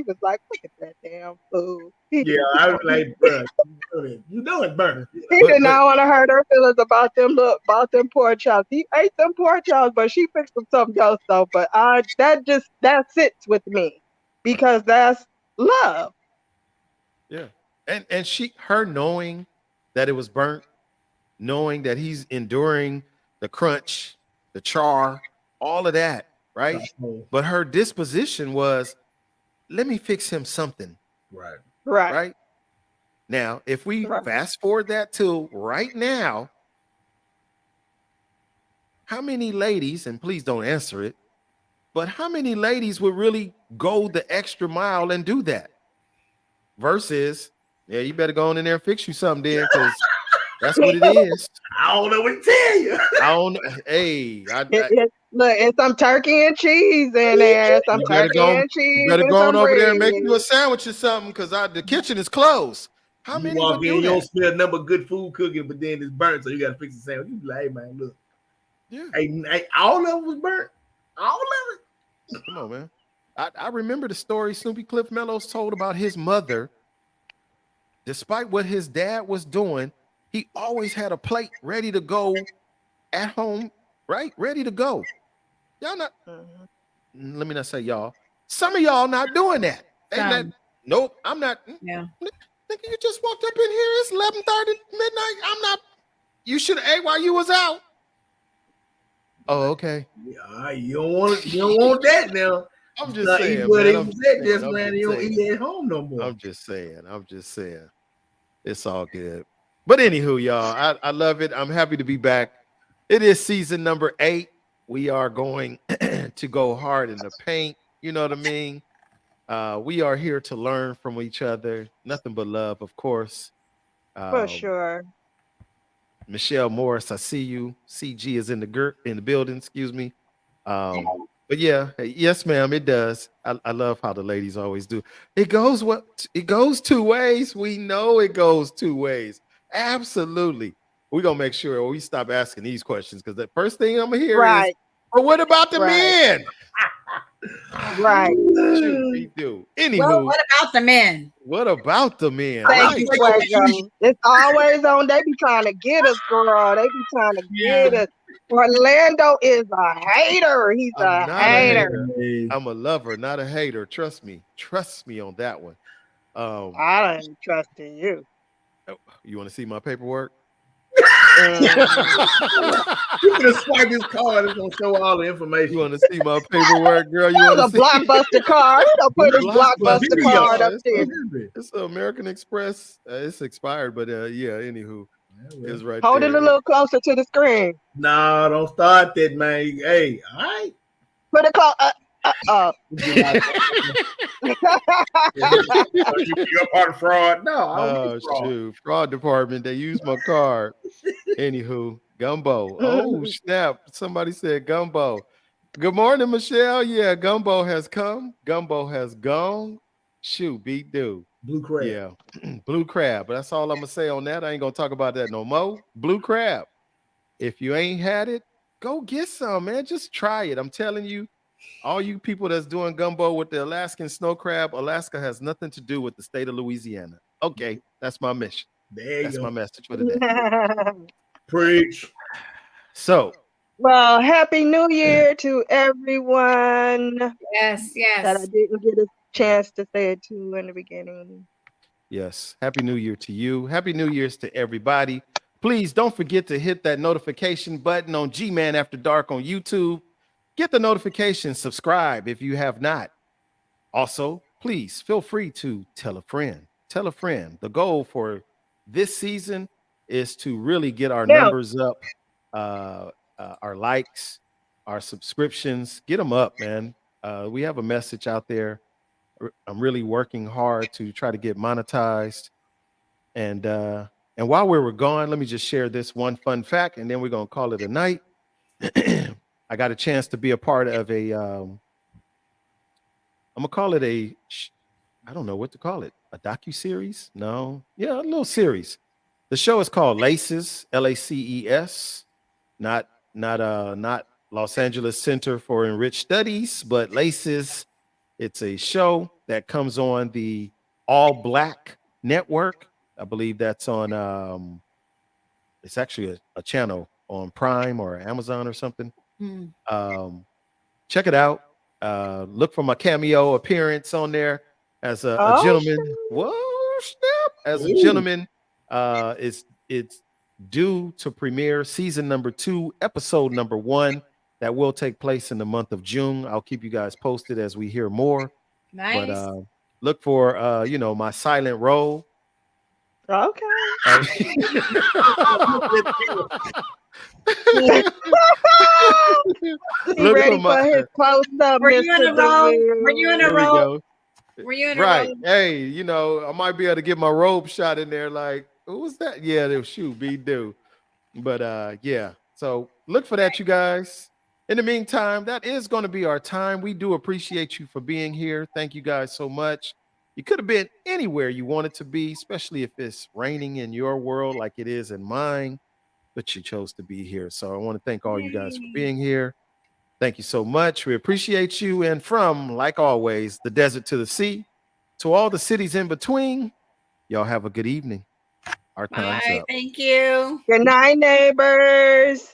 was like, look at that damn fool. Yeah, I was like, bro, you know it burnt. He But did not want to hurt her feelings about them pork chops. He ate them pork chops, but she fixed him something else though. But that sits with me because that's love. yeah, and her knowing that it was burnt, knowing that he's enduring the crunch, the char, all of that, right? But her disposition was, let me fix him something, Right. Right, right? Now, if we right. fast forward that to right now, how many ladies, and please don't answer it, but how many ladies would really go the extra mile and do that? Versus, yeah, you better go on in there and fix you something then, because that's what it is. I don't know what to tell you. I don't. Hey, Look, and some turkey and cheese in there, some you better turkey go. and You cheese better and go on some over there and bread. make you a sandwich or something, because the kitchen is closed. How You many walk would in, do you don't that? smell nothing but good food cooking, but then it's burnt, so you got to fix the sandwich. You be like, hey man, look, Yeah, hey, all of it was burnt, all of it. come on, man. I remember the story Snoopy Cliff Mellows told about his mother. Despite what his dad was doing, he always had a plate ready to go at home, right? Ready to go. Y'all not. Mhm. Let me not say y'all. Some of y'all not doing that. They not. Some, Nope. I'm not. yeah. Nigga, you just walked up in here. It's 11:30 midnight. I'm not. You should have ate while you was out. Oh, okay. Yeah, you don't want that now. I'm just Start eating saying, where man. they I'm was just at saying. just I'm now. just You don't saying. eat at home no more. I'm just saying. I'm just saying. It's all good. But anywho, y'all, I love it. I'm happy to be back. It is season number 8. We are going to go hard in the paint. You know what I mean? We are here to learn from each other. Nothing but love, of course. For Um, sure. Michelle Morris, I see you. CG is in the building. Excuse me. But yeah, yes, ma'am. It does. I love how the ladies always do. It goes two ways. We know it goes two ways. Absolutely. We're gonna make sure we stop asking these questions, because the first thing I'm gonna hear is, Right, but what about the right, men? right. Shoot, we do. Well, Anywho, what about the men? what about the men? Thank Right. you, Fuego. It's always on. They be trying to get us, girl. They be trying to Yeah. get us. Orlando is a hater. He's I'm a not a hater. hater. I'm a lover, not a hater. Trust me. Trust me on that one. Um, I don't trust in you. you want to see my paperwork? You can swipe his card. It's gonna show all the information. You want to see my paperwork, girl? You That want was to a see? blockbuster card. You don't put his blockbuster Video. card up there. It's an American Express. It's expired, but yeah. Anywho, it's right Hold there. it a little closer to the screen. No, don't start that, man. Hey, all right. Put it close. You're part of fraud. No, I don't Oh do fraud. shoot! Fraud department. They used my card. Anywho, Gumbo. Oh snap! Somebody said Gumbo. Good morning, Michelle. Yeah, Gumbo has come. Gumbo has gone. Shoot, beat dude. Blue crab. Yeah, blue crab. But that's all I'm gonna say on that. I ain't gonna talk about that no more. Blue crab. If you ain't had it, go get some, man. Just try it. I'm telling you, all you people that's doing gumbo with the Alaskan snow crab, Alaska has nothing to do with the state of Louisiana. Okay, that's my mission. That's my message for today. Preach. So, well, Happy New Year to everyone. Yes, That I didn't get a chance to say it to in the beginning. yes, Happy New Year to you. Happy New Year's to everybody. Please don't forget to hit that notification button on Gman After Dark on YouTube. Get the notification, subscribe if you have not. Also, please feel free to tell a friend. Tell a friend. The goal for this season is to really get our numbers up, our likes, our subscriptions. Get them up, man. We have a message out there. I'm really working hard to try to get monetized. And while we were gone, let me just share this one fun fact, and then we're gonna call it a night. I got a chance to be a part of a I'm gonna call it I don't know what to call it, a docu-series. No, yeah, a little series. The show is called Laces, Laces, not Los Angeles Center for Enriched Studies, but Laces. It's a show that comes on the All Black Network. I believe that's on it's actually a channel on Prime or Amazon or something. Check it out. Look for my cameo appearance on there as a gentleman. Whoa, snap! As a gentleman, it's due to premiere season number 2, episode number 1. That will take place in the month of June. I'll keep you guys posted as we hear more. Nice. But look for my silent role. Okay. Look ready for my his close up. Were you in a row? Were you in a row? Were you in a row? Hey, I might be able to get my robe shot in there. Like, who was that? Yeah, they'll shoot, be do. But yeah. So look for that, you guys. In the meantime, that is going to be our time. We do appreciate you for being here. Thank you guys so much. You could have been anywhere you wanted to be, especially if it's raining in your world like it is in mine, but you chose to be here. So I want to thank all you guys for being here. Thank you so much. We appreciate you. And from, like always, the desert to the sea, to all the cities in between, y'all have a good evening. Our time's up. Thank you. Good night, neighbors.